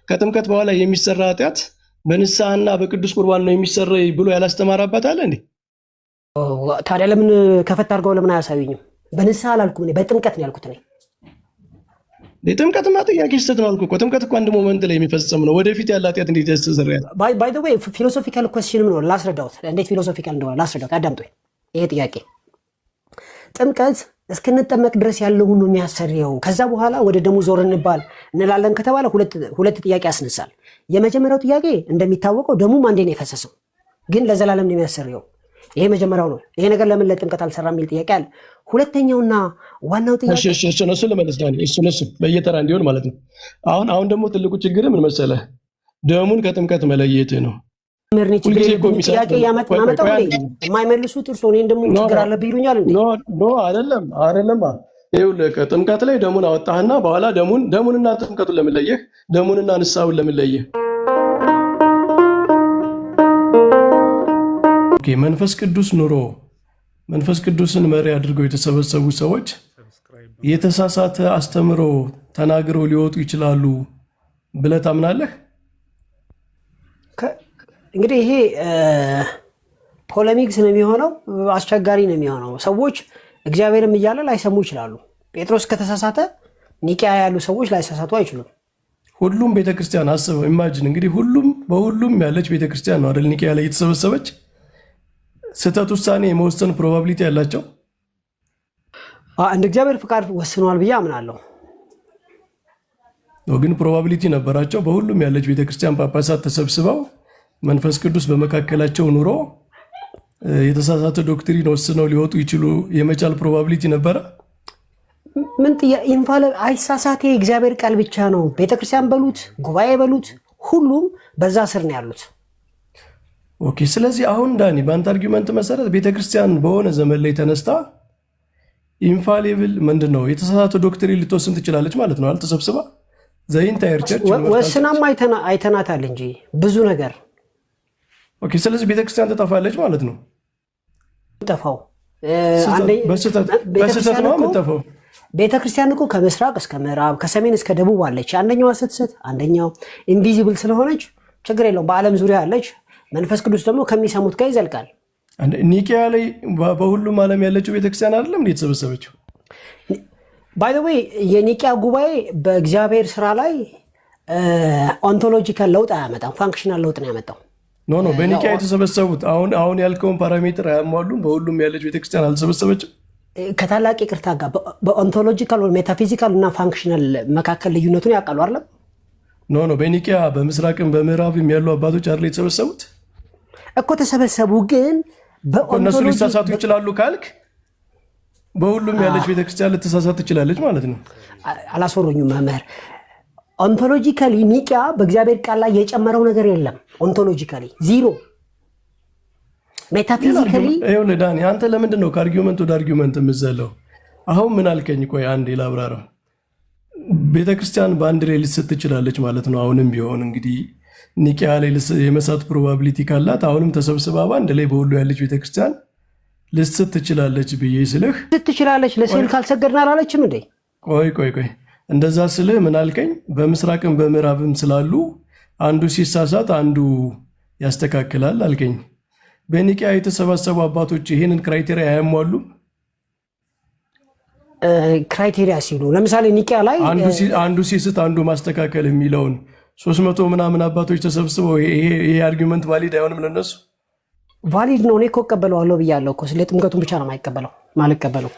ከጥምቀት በኋላ የሚሰራ ኃጢአት በንስሐና በቅዱስ ቁርባን ነው የሚሰራ ብሎ ያላስተማረ አባት አለ እንዴ? ታዲያ ለምን ከፈት አድርገው ለምን አያሳዩኝም? በንስሐ አላልኩም እኔ በጥምቀት ነው ያልኩት። እኔ ጥምቀትማ ጥያቄ ስህተት ነው አልኩ እኮ። ጥምቀት እኮ አንድ ሞመንት ላይ የሚፈጸም ነው። ወደፊት ያለ ኃጢአት እንዴት ያስተሰርያል? ባይ ዘ ዌይ ፊሎሶፊካል ኩዌስችንም ነው። ላስረዳውት እንዴት ፊሎሶፊካል እንደሆነ ላስረዳውት። አዳምጡኝ። ይሄ ጥያቄ ጥምቀት እስክንጠመቅ ድረስ ያለው ሁሉ የሚያሰርየው ከዛ በኋላ ወደ ደሙ ዞር እንላለን ከተባለ ሁለት ጥያቄ ያስነሳል። የመጀመሪያው ጥያቄ እንደሚታወቀው ደሙም አንዴ ነው የፈሰሰው፣ ግን ለዘላለም ነው የሚያሰርየው። ይሄ መጀመሪያው ነው። ይሄ ነገር ለምን ለጥምቀት አልሰራም የሚል ጥያቄ አለ። ሁለተኛውና ዋናው ጥያቄ እሱ ለመለስ ዳኒ እሱ በየተራ እንዲሆን ማለት ነው። አሁን ደግሞ ትልቁ ችግር ምን መሰለህ? ደሙን ከጥምቀት መለየት ነው። ጥያቄ ያመጣው የማይመልሱት እርሶ እኔን ደግሞ ችግር አለብህ ይሉኛል እንዴ? አይደለም። ይኸውልህ ጥምቀት ላይ ደሙን አወጣህና በኋላ ደሙንና ጥምቀቱን ለምን ለየህ? ደሙንና ንስሐውን ለምን ለየህ? መንፈስ ቅዱስ ኑሮ መንፈስ ቅዱስን መሪ አድርገው የተሰበሰቡ ሰዎች የተሳሳተ አስተምሮ ተናግረው ሊወጡ ይችላሉ ብለህ ታምናለህ? እንግዲህ ይሄ ፖለሚክስ ነው የሚሆነው፣ አስቸጋሪ ነው የሚሆነው። ሰዎች እግዚአብሔርም እያለ ላይሰሙ ይችላሉ። ጴጥሮስ ከተሳሳተ ኒቂያ ያሉ ሰዎች ላይሳሳቱ አይችሉም። ሁሉም ቤተክርስቲያን አስበው ኢማጂን እንግዲህ በሁሉም ያለች ቤተክርስቲያን ነው አይደል ኒቂያ ላይ የተሰበሰበች። ስህተት ውሳኔ የመወሰን ፕሮባቢሊቲ ያላቸው እንደ እግዚአብሔር ፍቃድ ወስነዋል ብዬ አምናለሁ። ግን ፕሮባቢሊቲ ነበራቸው። በሁሉም ያለች ቤተክርስቲያን ጳጳሳት ተሰብስበው መንፈስ ቅዱስ በመካከላቸው ኑሮ የተሳሳተ ዶክትሪን ወስነው ሊወጡ ይችሉ የመቻል ፕሮባቢሊቲ ነበረ። ምን አይሳሳቴ እግዚአብሔር ቃል ብቻ ነው። ቤተክርስቲያን በሉት ጉባኤ በሉት ሁሉም በዛ ስር ነው ያሉት። ኦኬ። ስለዚህ አሁን ዳኒ በአንተ አርጊመንት መሰረት ቤተክርስቲያን በሆነ ዘመን ላይ ተነስታ ኢንፋሊብል ምንድነው የተሳሳተ ዶክትሪን ልትወስን ትችላለች ማለት ነው። አልተሰብስባ ዘኢንታየር ቸርች ወስናም አይተናታል እንጂ ብዙ ነገር። ኦኬ። ስለዚህ ቤተክርስቲያን ትጠፋለች ማለት ነው። ጠፋው በስህተት ነው የምትጠፋው። ቤተክርስቲያን እኮ ከምስራቅ እስከ ምዕራብ ከሰሜን እስከ ደቡብ አለች። አንደኛው ስትስት አንደኛው ኢንቪዚብል ስለሆነች ችግር የለውም። በዓለም ዙሪያ አለች። መንፈስ ቅዱስ ደግሞ ከሚሰሙት ጋር ይዘልቃል። ኒቂያ ላይ በሁሉም ዓለም ያለችው ቤተክርስቲያን አይደለም እንዴ የተሰበሰበችው? ባይ ዘ ዌይ የኒቂያ ጉባኤ በእግዚአብሔር ስራ ላይ ኦንቶሎጂካል ለውጥ አያመጣም፣ ፋንክሽናል ለውጥ ነው ያመጣው። ኖ በኒቂያ የተሰበሰቡት አሁን ያልከውን ፓራሜትር አያሟሉም። በሁሉም ያለች ቤተክርስቲያን አልተሰበሰበችም። ከታላቅ ይቅርታ ጋር በኦንቶሎጂካል ወይ ሜታፊዚካል እና ፋንክሽናል መካከል ልዩነቱን ያውቃሉ አይደል? ኖ በኒቂያ በምስራቅም በምዕራብም ያሉ አባቶች አይደል የተሰበሰቡት እኮ ተሰበሰቡ። ግን እነሱ ሊሳሳቱ ይችላሉ ካልክ በሁሉም ያለች ቤተክርስቲያን ልትሳሳት ትችላለች ማለት ነው። አላስወሩኝም መምህር። ኦንቶሎጂካሊ ኒቂያ በእግዚአብሔር ቃል ላይ የጨመረው ነገር የለም። ኦንቶሎጂካሊ ዚሮ። ሜታፊዚካሊ ይኸውልህ ዳኒ አንተ ለምንድን ነው ከአርጊመንት ወደ አርጊመንት የምትዘለው? አሁን ምን አልከኝ? ቆይ አንዴ ላብራራው። ቤተክርስቲያን በአንድ ላይ ልትስት ትችላለች ማለት ነው። አሁንም ቢሆን እንግዲህ ኒቂያ ላይ የመሳት ፕሮባቢሊቲ ካላት አሁንም ተሰብስባ በአንድ ላይ በሁሉ ያለች ቤተክርስቲያን ልትስት ትችላለች ብዬ ስልህ ትችላለች ለስዕል ካልሰገድን አላለችም እንዴ? ቆይ እንደዛ ስልህ ምን አልከኝ? በምስራቅም በምዕራብም ስላሉ አንዱ ሲሳሳት አንዱ ያስተካክላል አልከኝ። በኒቂያ የተሰባሰቡ አባቶች ይሄንን ክራይቴሪያ አያሟሉም? ክራይቴሪያ ሲሉ ለምሳሌ ኒቂያ ላይ አንዱ ሲስት አንዱ ማስተካከል የሚለውን 300 ምናምን አባቶች ተሰብስበው ይሄ አርጊመንት ቫሊድ አይሆንም ለነሱ? ቫሊድ ነው። እኔ እኮ እቀበለዋለሁ ብያለሁ እኮ። ስለ ጥምቀቱን ብቻ ነው ማልቀበለው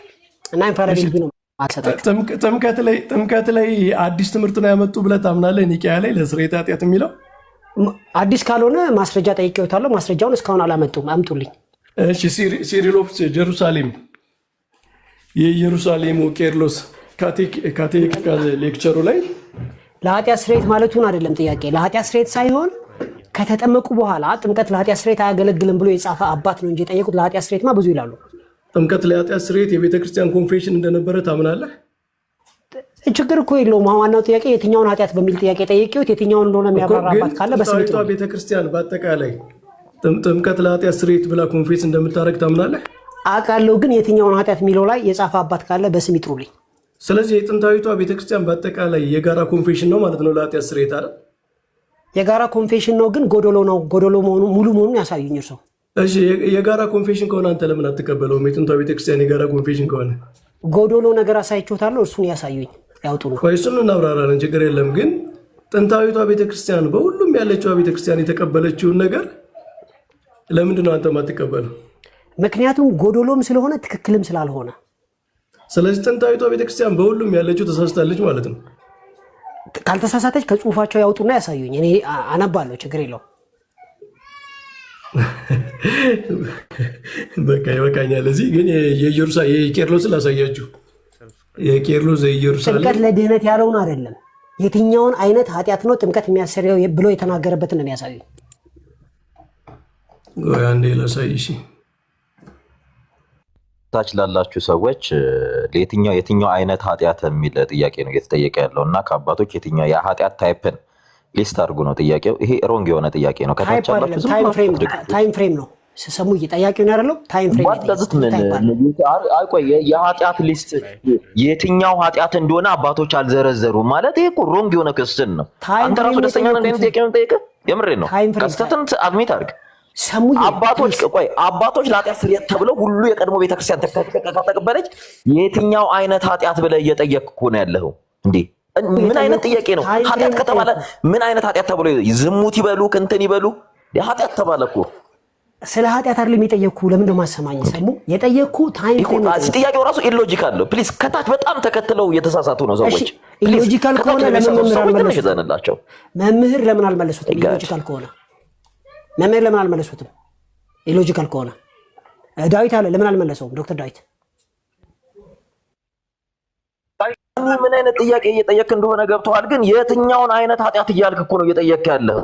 እና ኢንፋራቢሊቲ ነው አልሰጣችሁም። ጥምቀት ላይ አዲስ ትምህርት ነው ያመጡ ብለህ ታምናለህ? ኒቂያ ላይ ለስርየተ ኃጢአት የሚለው አዲስ ካልሆነ ማስረጃ ጠይቄዎታለሁ። ማስረጃውን እስካሁን አላመጡም። አምጡልኝ። እሺ ሲሪል ኦፍ ጀሩሳሌም የኢየሩሳሌሙ ቄርሎስ ካቴኪካል ሌክቸሩ ላይ ለኃጢአት ስርየት ማለቱን አይደለም ጥያቄ። ለኃጢአት ስርየት ሳይሆን ከተጠመቁ በኋላ ጥምቀት ለኃጢአት ስርየት አያገለግልም ብሎ የጻፈ አባት ነው እንጂ የጠየቁት። ለኃጢአት ስርየትማ ብዙ ይላሉ። ጥምቀት ለኃጢአት ስርየት የቤተክርስቲያን ኮንፌሽን እንደነበረ ታምናለህ? ችግር እኮ የለውም። ዋናው ጥያቄ የትኛውን ኃጢአት በሚል ጥያቄ ጠየቄዎት የትኛውን እንደሆነ የሚያብራራ አባት ካለ በስሜት ነው። ቤተክርስቲያን በአጠቃላይ ጥምቀት ለኃጢአት ስርየት ብላ ኮንፌስ እንደምታደርግ ታምናለህ? አውቃለሁ፣ ግን የትኛውን ኃጢአት የሚለው ላይ የጻፈ አባት ካለ በስም ይጥሩልኝ። ስለዚህ የጥንታዊቷ ቤተክርስቲያን በአጠቃላይ የጋራ ኮንፌሽን ነው ማለት ነው ለኃጢአት ስርየት አይደል? የጋራ ኮንፌሽን ነው ግን ጎዶሎ መሆኑ ሙሉ መሆኑን ያሳዩኝ እርሶ። እሺ የጋራ ኮንፌሽን ከሆነ አንተ ለምን አትቀበለውም? የጥንቷ ቤተክርስቲያን የጋራ ኮንፌሽን ከሆነ ጎዶሎ ነገር አሳይቾታለሁ፣ እርሱን ያሳዩኝ ያውጡ ነው። ቆይ እሱን እናብራራለን፣ ችግር የለም። ግን ጥንታዊቷ ቤተክርስቲያን በሁሉም ያለችው ቤተክርስቲያን የተቀበለችውን ነገር ለምንድን ነው አንተ ማትቀበለው? ምክንያቱም ጎዶሎም ስለሆነ ትክክልም ስላልሆነ። ስለዚህ ጥንታዊቷ ቤተክርስቲያን በሁሉም ያለችው ተሳስታለች ማለት ነው። ካልተሳሳተች ከጽሁፋቸው ያውጡና ያሳዩኝ፣ እኔ አነባለሁ፣ ችግር የለውም። በቃ ይበቃኛል። እዚህ ግን የቄርሎስን ላሳያችሁ። የቄርሎስ የኢየሩሳሌም ጥምቀት ለድህነት ያለውን አይደለም፣ የትኛውን አይነት ኃጢአት ነው ጥምቀት የሚያሰሪው ብሎ የተናገረበትን ነው የሚያሳዩኝ። አንዴ ላሳይሽ። ታች ላላችሁ ሰዎች የትኛው አይነት ኃጢአት የሚል ጥያቄ ነው እየተጠየቀ ያለው እና ከአባቶች የትኛው የኃጢአት ታይፕን ሊስት አድርጉ ነው ጥያቄው። ይሄ ሮንግ የሆነ ጥያቄ ነው። ከታች ያላችሁ ታይም ፍሬም ነው ሰሙ እየጠያቂው ነው ያለው። ታይም ፍሬም ማለት ምን አይቆይ የኃጢአት ሊስት የትኛው ኃጢአት እንደሆነ አባቶች አልዘረዘሩም ማለት ይሄ እኮ ሮንግ የሆነ ክስትን ነው። አንተ ራሱ ደስተኛ ነህ እንደዚህ ጥያቄ ነው ጠይቀህ? የምሬን ነው። ከስተትን አድሚት አድርግ። አባቶች ለኃጢአት ስርየት ተብለው ሁሉ የቀድሞ ቤተክርስቲያን ተቀበለች። የትኛው አይነት ኃጢአት ብለህ እየጠየቅኩ ነው ያለኸው እንዴ? ምን አይነት ጥያቄ ነው? ኃጢአት ከተባለ ምን አይነት ኃጢአት ተብሎ ዝሙት ይበሉ እንትን ይበሉ ኃጢአት ተባለ እኮ። ስለ ኃጢአት አይደለም የጠየቅኩ። ለምንድን ነው ማሰማኝ? ሰሙ የጠየቅኩ ታይም ፍሬም ነው። ጥያቄው ራሱ ኢሎጂካል ነው። ፕሊዝ ከታች በጣም ተከትለው እየተሳሳቱ ነው ሰዎች። ኢሎጂካል ከሆነ መምህር ለምን አልመለሱትም? ኢሎጂካል ከሆነ መምህር ለምን አልመለሱትም? ኢሎጂካል ከሆነ ዳዊት አለ ለምን አልመለሰውም? ዶክተር ዳዊት ምን አይነት ጥያቄ እየጠየቅ እንደሆነ ገብተዋል። ግን የትኛውን አይነት ኃጢአት እያልክ እኮ ነው እየጠየቅ ያለው?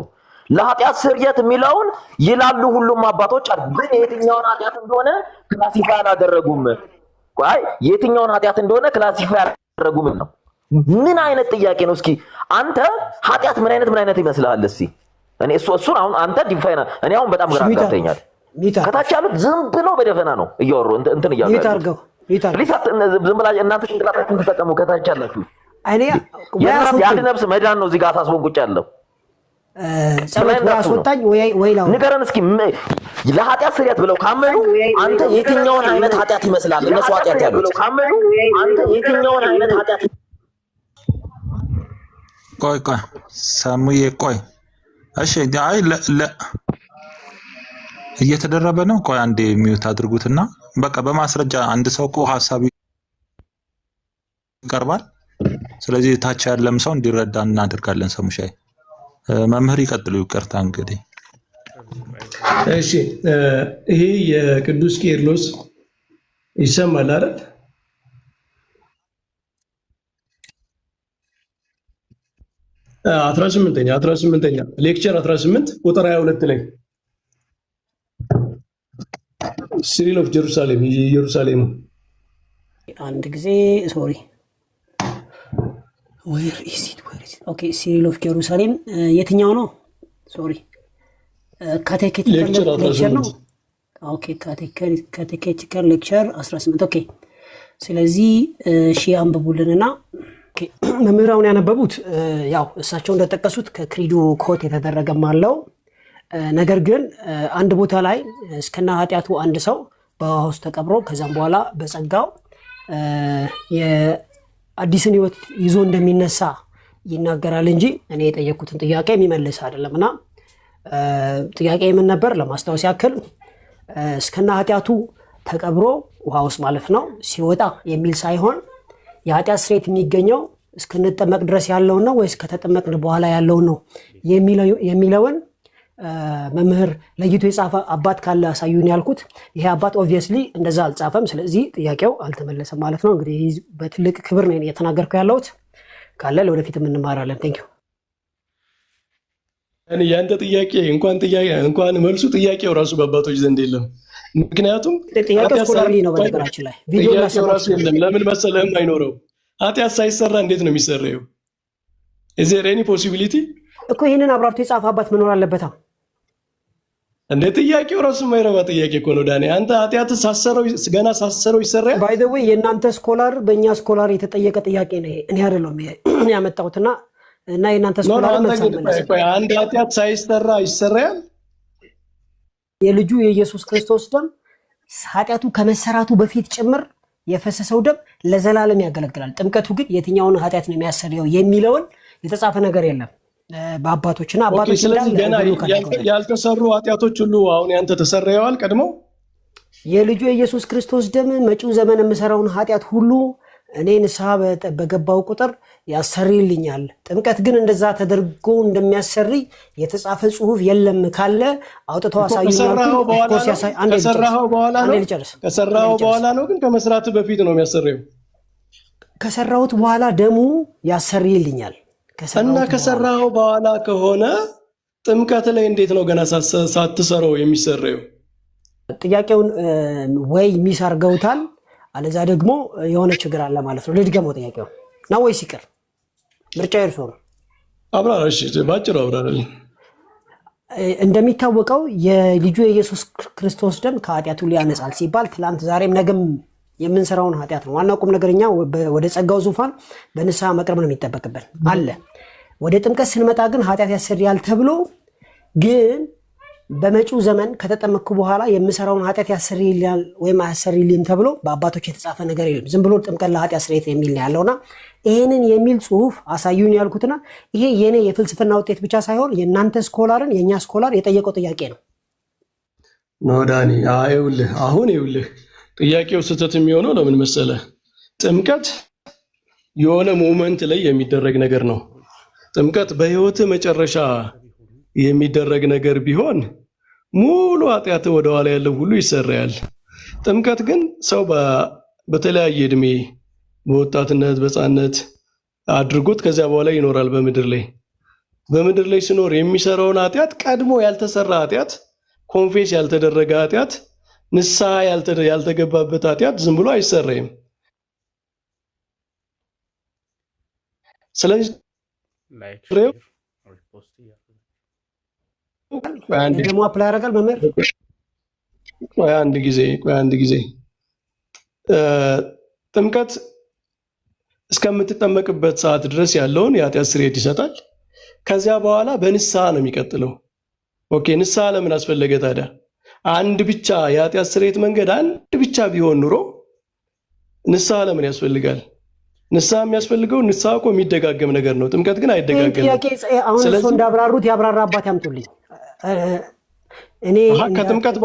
ለኃጢአት ስርየት የሚለውን ይላሉ ሁሉም አባቶች፣ ግን የትኛውን ኃጢአት እንደሆነ ክላሲፋይ አላደረጉም። የትኛውን ኃጢአት እንደሆነ ክላሲፋይ አላደረጉም ነው። ምን አይነት ጥያቄ ነው? እስኪ አንተ ኃጢአት ምን አይነት ይመስልሃል? እስኪ እኔ እሱን አሁን አንተ ዲፋይና እኔ አሁን በጣም ግራ ገብቶኛል። ከታች ያሉት ዝም ብሎ በደፈና ነው እያወሩ እንትን እያሉ ዝም ብላ እናንተ ጭንቅላታችሁን ተጠቀሙ። ከታች ያላችሁ የአንድ ነፍስ መዳን ነው እዚህ ጋር አሳስቦን ቁጭ ያለው። ንገረን እስኪ ለኃጢአት ስርየት ብለው ካመኑ አንተ የትኛውን አይነት ኃጢአት ይመስላል? እነሱ ኃጢአት ያሉት ካመኑ አንተ የትኛውን አይነት ኃጢአት? ቆይ ሰሙዬ ቆይ እሺ፣ አይ እየተደረበ ነው። ቆይ አንዴ ሚውት አድርጉትና በቃ በማስረጃ አንድ ሰው እኮ ሐሳብ ይቀርባል። ስለዚህ ታች ያለም ሰው እንዲረዳ እናደርጋለን። ሰሙሻይ መምህር ይቀጥሉ። ይቅርታ እንግዲህ እሺ፣ ይሄ የቅዱስ ቄርሎስ ይሰማል አይደል? አስራ ስምንተኛ ሌክቸር 18 ቁጥር 22 ላይ ሲሪል ኦፍ ጀሩሳሌም ኢየሩሳሌም አንድ ጊዜ ሶሪ ዌር ኢዝ ኢት ኦኬ ሲሪል ኦፍ ጀሩሳሌም የትኛው ነው? ሶሪ ካቴኬቲካል ሌክቸር ነው። ኦኬ ካቴኬቲካል ሌክቸር 18 ኦኬ። ስለዚህ አንብቡልንና መምህራውን ያነበቡት ያው እሳቸው እንደተጠቀሱት ከክሪዱ ኮት የተደረገም አለው። ነገር ግን አንድ ቦታ ላይ እስከና ኃጢአቱ አንድ ሰው በውሃ ውስጥ ተቀብሮ ከዛም በኋላ በጸጋው የአዲስን ሕይወት ይዞ እንደሚነሳ ይናገራል እንጂ እኔ የጠየኩትን ጥያቄ የሚመልስ አይደለምና ጥያቄ ምን ነበር? ለማስታወስ ያክል እስከና ኃጢአቱ ተቀብሮ ውሃ ውስጥ ማለት ነው ሲወጣ የሚል ሳይሆን የኃጢአት ስርየት የሚገኘው እስክንጠመቅ ድረስ ያለውን ነው ወይስ ከተጠመቅን በኋላ ያለውን ነው የሚለውን መምህር ለይቶ የጻፈ አባት ካለ አሳዩን ያልኩት። ይሄ አባት ኦብቪየስሊ እንደዛ አልጻፈም። ስለዚህ ጥያቄው አልተመለሰም ማለት ነው። እንግዲህ በትልቅ ክብር ነው እየተናገርኩ ያለሁት። ካለ ለወደፊት እንማራለን። ቴንክ ዩ። ያንተ ጥያቄ እንኳን መልሱ ጥያቄው ራሱ በአባቶች ዘንድ የለም። ምክንያቱም ጥያቄው ስኮላርሊ ነው። በነገራችን ላይ ቪዲዮ ራሱ የለም። ለምን መሰለህም አይኖረው። ኃጢአት ሳይሰራ እንዴት ነው የሚሰራው? is there any possibility እኮ ይሄንን አብራርቶ የጻፈ አባት መኖር አለበታ እንደ ጥያቄው ራሱ ማይረባ ጥያቄ እኮ ነው ዳኒ። አንተ ኃጢአት ገና ሳሰረው ይሰራል። ባይ ዘ ዌይ የእናንተ ስኮላር በእኛ ስኮላር የተጠየቀ ጥያቄ ነው። እኔ አይደለም ያመጣሁትና እና የእናንተ ስኮላር አንድ ኃጢአት ሳይሰራ ይሰራል። የልጁ የኢየሱስ ክርስቶስ ደም ኃጢአቱ ከመሰራቱ በፊት ጭምር የፈሰሰው ደም ለዘላለም ያገለግላል። ጥምቀቱ ግን የትኛውን ኃጢአት ነው የሚያሰሪው የሚለውን የተጻፈ ነገር የለም በአባቶችና አባቶች ያልተሰሩ ኃጢአቶች ሁሉ አሁን ያንተ ተሰረየዋል ቀድመው። የልጁ የኢየሱስ ክርስቶስ ደም መጪው ዘመን የምሰራውን ኃጢአት ሁሉ እኔ ንስሐ በገባው ቁጥር ያሰሪልኛል። ጥምቀት ግን እንደዛ ተደርጎ እንደሚያሰሪ የተጻፈ ጽሑፍ የለም ካለ አውጥተው አሳዩኝ። ከሰራው በኋላ ነው ግን ከመስራት በፊት ነው የሚያሰሪው። ከሰራውት በኋላ ደሙ ያሰሪልኛል እና ከሰራው በኋላ ከሆነ ጥምቀት ላይ እንዴት ነው ገና ሳትሰራው የሚሰረየው? ጥያቄውን ወይ ሚስ አድርገውታል አለዛ ደግሞ የሆነ ችግር አለ ማለት ነው። ልድገመው ጥያቄው ነው ወይስ ይቅር? ምርጫ የእርሶ ነው። አብራራ። እሺ ባጭሩ አብራራ። እንደሚታወቀው የልጁ የኢየሱስ ክርስቶስ ደም ከኃጢአቱ ሊያነጻል ሲባል ትላንት ዛሬም ነገም የምንሰራውን ኃጢአት ነው። ዋናው ቁም ነገርኛ ወደ ጸጋው ዙፋን በንስሐ መቅረብ ነው የሚጠበቅብን አለ። ወደ ጥምቀት ስንመጣ ግን ኃጢአት ያሰሪያል ተብሎ ግን በመጪው ዘመን ከተጠመቅኩ በኋላ የምሰራውን ኃጢአት ያሰሪልኛል ወይም አያሰሪልኝም ተብሎ በአባቶች የተጻፈ ነገር የለም። ዝም ብሎ ጥምቀት ለኃጢአት ስርየት የሚል ነው ያለውና ይሄንን የሚል ጽሑፍ አሳዩኝ ያልኩትና ይሄ የኔ የፍልስፍና ውጤት ብቻ ሳይሆን የእናንተ ስኮላርን የእኛ ስኮላር የጠየቀው ጥያቄ ነው። ኖዳኒ ይኸውልህ ጥያቄው ስህተት የሚሆነው ለምን መሰለ? ጥምቀት የሆነ ሞመንት ላይ የሚደረግ ነገር ነው። ጥምቀት በህይወት መጨረሻ የሚደረግ ነገር ቢሆን ሙሉ ኃጢአት ወደኋላ ያለው ሁሉ ይሰራያል። ጥምቀት ግን ሰው በተለያየ እድሜ በወጣትነት በሕፃንነት አድርጎት ከዚያ በኋላ ይኖራል በምድር ላይ ሲኖር የሚሰራውን ኃጢአት ቀድሞ ያልተሰራ ኃጢአት፣ ኮንፌስ ያልተደረገ ኃጢአት፣ ንስሐ ያልተገባበት ኃጢአት ዝም ብሎ አይሰራይም። ስለዚህ ደግሞ አፕላይ ያደርጋል መምህር። ቆይ አንድ ጊዜ ጥምቀት እስከምትጠመቅበት ሰዓት ድረስ ያለውን የኃጢአት ስርየት ይሰጣል። ከዚያ በኋላ በንስሐ ነው የሚቀጥለው። ኦኬ፣ ንስሐ ለምን አስፈለገ ታዲያ? አንድ ብቻ የኃጢአት ስርየት መንገድ አንድ ብቻ ቢሆን ኑሮ ንስሐ ለምን ያስፈልጋል? ንስሐ የሚያስፈልገው ንስሐ እኮ የሚደጋገም ነገር ነው። ጥምቀት ግን አይደጋገምም። አሁን እሱ እንዳብራሩት ያብራራ አባት ያምጡልኝ። እኔ ከጥምቀት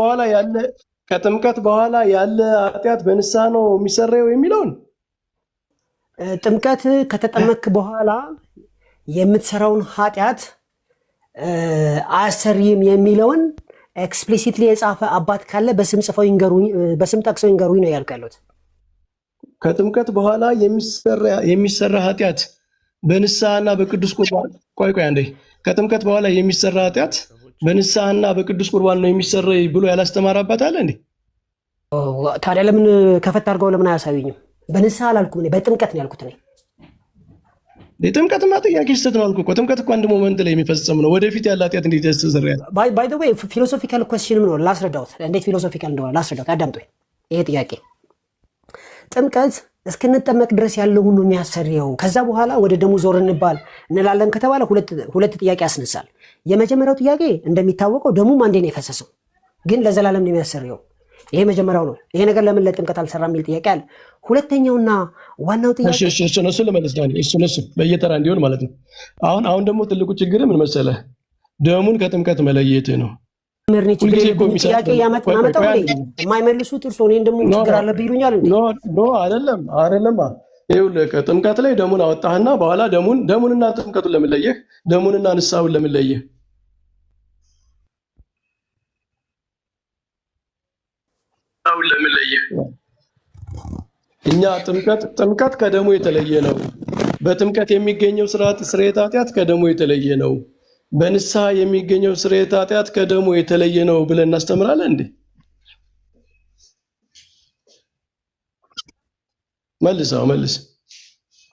በኋላ ያለ ኃጢአት በንስሐ ነው የሚሰራው የሚለውን ጥምቀት ከተጠመክ በኋላ የምትሰራውን ኃጢአት አያሰሪም የሚለውን ኤክስፕሊሲትሊ የጻፈ አባት ካለ በስም ጽፈው ይንገሩኝ፣ በስም ጠቅሰው ይንገሩኝ ነው ያልከሉት። ከጥምቀት በኋላ የሚሰራ ኃጢአት በንስሐና በቅዱስ ቁርባን ቆይ አንዴ። ከጥምቀት በኋላ የሚሰራ ኃጢአት በንስሐና በቅዱስ ቁርባን ነው የሚሰራ ብሎ ያላስተማረ አባት አለ እንዴ? ታዲያ ለምን ከፈት አድርገው ለምን አያሳዩኝም? በንስሐ አላልኩም፣ በጥምቀት ነው ያልኩት። የጥምቀትማ ጥያቄ ስህተት ነው አልኩህ እኮ። ጥምቀት እኮ አንድ ሞመንት ላይ የሚፈጸም ነው። ወደፊት ያለ ኃጢአት እንዴት ያስተሰርያል? ባይ ዘ ዌይ ፊሎሶፊካል ኩዌስችንም ነው ላስረዳውት። እንዴት ፊሎሶፊካል እንደሆነ ላስረዳውት፣ አዳምጡኝ። ይሄ ጥያቄ ጥምቀት እስክንጠመቅ ድረስ ያለው ሁሉ የሚያሰሪው ከዛ በኋላ ወደ ደሙ ዞር እንላለን ከተባለ ሁለት ጥያቄ ያስነሳል። የመጀመሪያው ጥያቄ እንደሚታወቀው ደሙም አንዴ ነው የፈሰሰው፣ ግን ለዘላለም ነው የሚያሰሪው። ይሄ መጀመሪያው ነው። ይሄ ነገር ለምን ለጥምቀት አልሰራ የሚል ጥያቄ አለ። ሁለተኛውና ዋናው ጥያቄ እሱ ለመለስ ዳኒ እሱ በየተራ እንዲሆን ማለት ነው። አሁን ደግሞ ትልቁ ችግር ምን መሰለህ? ደሙን ከጥምቀት መለየት ነው። ጥያቄ ያመጣው የማይመልሱት እርሶ እኔን ደግሞ ችግር አለብህ ይሉኛል እንዴ? አይደለም። ይኸውልህ ከጥምቀት ላይ ደሙን አወጣህና በኋላ ደሙንና ጥምቀቱን ለምን ለየህ? ደሙንና ንስሐውን ለምን ለየህ? እኛ ጥምቀት ከደሙ የተለየ ነው። በጥምቀት የሚገኘው ስርየተ ኃጢአት ከደሙ የተለየ ነው። በንስሐ የሚገኘው ስርየተ ኃጢአት ከደሙ የተለየ ነው ብለን እናስተምራለን እንዴ? መልስ።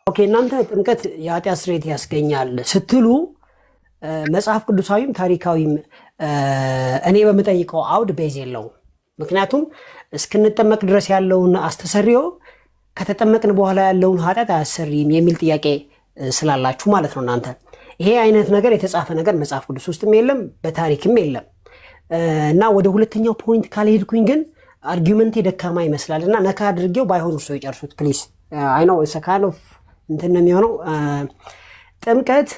ኦኬ፣ እናንተ ጥምቀት የኃጢአት ስርየት ያስገኛል ስትሉ መጽሐፍ ቅዱሳዊም ታሪካዊም እኔ በምጠይቀው አውድ ቤዝ የለውም። ምክንያቱም እስክንጠመቅ ድረስ ያለውን አስተሰሪዮ ከተጠመቅን በኋላ ያለውን ኃጢአት አያሰሪም የሚል ጥያቄ ስላላችሁ ማለት ነው እናንተ። ይሄ አይነት ነገር የተጻፈ ነገር መጽሐፍ ቅዱስ ውስጥም የለም በታሪክም የለም። እና ወደ ሁለተኛው ፖይንት ካልሄድኩኝ ግን አርጊውመንቴ ደካማ ይመስላል እና ነካ አድርጌው ባይሆን እሱ ይጨርሱት ፕሊዝ። አይ ኖ ኢትስ ካይንድ ኦፍ እንትን ነው የሚሆነው። ጥምቀት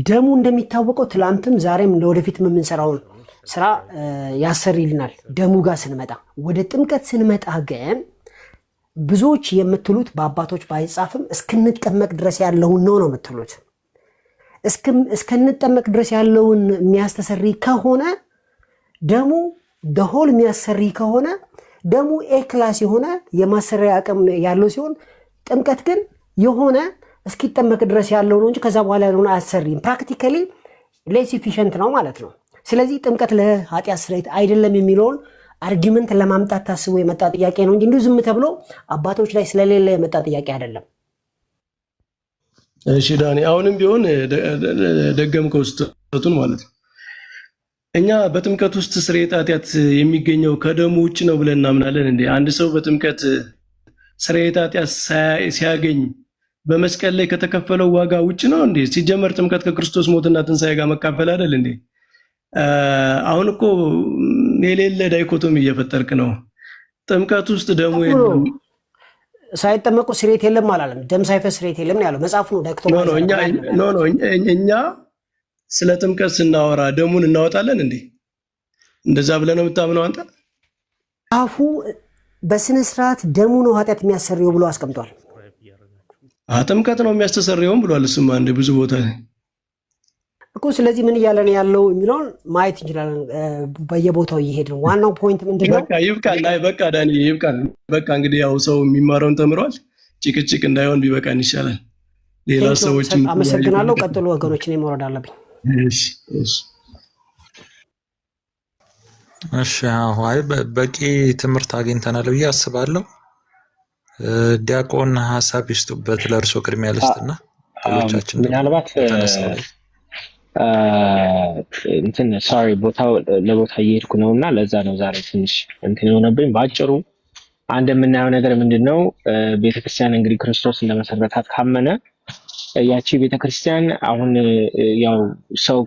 ደሙ እንደሚታወቀው ትላንትም ዛሬም ለወደፊትም የምንሰራውን ስራ ያሰርይልናል። ደሙ ጋር ስንመጣ ወደ ጥምቀት ስንመጣ ግን ብዙዎች የምትሉት በአባቶች ባይጻፍም እስክንጠመቅ ድረስ ያለውን ነው የምትሉት። እስክንጠመቅ ድረስ ያለውን የሚያስተሰሪ ከሆነ ደሙ ደሆል የሚያሰሪ ከሆነ ደሙ ኤክላስ የሆነ የማሰሪያ አቅም ያለው ሲሆን ጥምቀት ግን የሆነ እስኪጠመቅ ድረስ ያለው ነው እንጂ ከዛ በኋላ ያለውን አያሰሪም። ፕራክቲካሊ ሌስ ኢፊሽንት ነው ማለት ነው። ስለዚህ ጥምቀት ለኃጢአት ስርየት አይደለም የሚለውን አርጊመንት ለማምጣት ታስቦ የመጣ ጥያቄ ነው እንጂ እንዲሁ ዝም ተብሎ አባቶች ላይ ስለሌለ የመጣ ጥያቄ አይደለም። እሺ ዳኒ፣ አሁንም ቢሆን ደገምከው ስህተቱን ማለት ነው። እኛ በጥምቀት ውስጥ ስርየተ ኃጢአት የሚገኘው ከደሙ ውጭ ነው ብለን እናምናለን እንዴ? አንድ ሰው በጥምቀት ስርየተ ኃጢአት ሲያገኝ በመስቀል ላይ ከተከፈለው ዋጋ ውጭ ነው እንዴ? ሲጀመር ጥምቀት ከክርስቶስ ሞትና ትንሣኤ ጋር መካፈል አይደል እንዴ? አሁን እኮ የሌለ ዳይኮቶሚ እየፈጠርክ ነው። ጥምቀት ውስጥ ደሙ የለም፣ ሳይጠመቁ ስርየት የለም አላለም። ደም ሳይፈስ ስርየት የለም ነው ያለው መጽሐፉ ነው። እኛ ስለ ጥምቀት ስናወራ ደሙን እናወጣለን እንዴ? እንደዛ ብለህ ነው የምታምነው አንተ? አፉ በስነ ስርዓት ደሙ ነው ኃጢአት የሚያሰርየው ብሎ አስቀምጧል። ጥምቀት ነው የሚያስተሰርየውም ብሏል። እሱማ እንደ ብዙ ቦታ እኮ። ስለዚህ ምን እያለ ነው ያለው የሚለውን ማየት እንችላለን። በየቦታው እየሄድን ዋናው ፖይንት ምንድነው? ይብቃል። በቃ ዳኒ ይብቃል። በቃ እንግዲህ ያው ሰው የሚማረውን ተምሯል። ጭቅጭቅ እንዳይሆን ቢበቃን ይሻላል። ሌላ ሰዎች አመሰግናለሁ። ቀጥሉ ወገኖችን መውረድ አለብኝ። እሺ አይ በቂ ትምህርት አግኝተናል ብዬ አስባለሁ። ዲያቆን ሀሳብ ይስጡበት። ለእርሶ ቅድሚያ ልስጥና ሌሎቻችን ምናልባት እንትን ሶሪ ለቦታ እየሄድኩ ነው እና ለዛ ነው ዛሬ ትንሽ እንትን የሆነብኝ። በአጭሩ አንድ የምናየው ነገር ምንድነው? ቤተክርስቲያን እንግዲህ ክርስቶስ እንደመሰረታት ካመነ ያቺ ቤተክርስቲያን አሁን ያው ሰው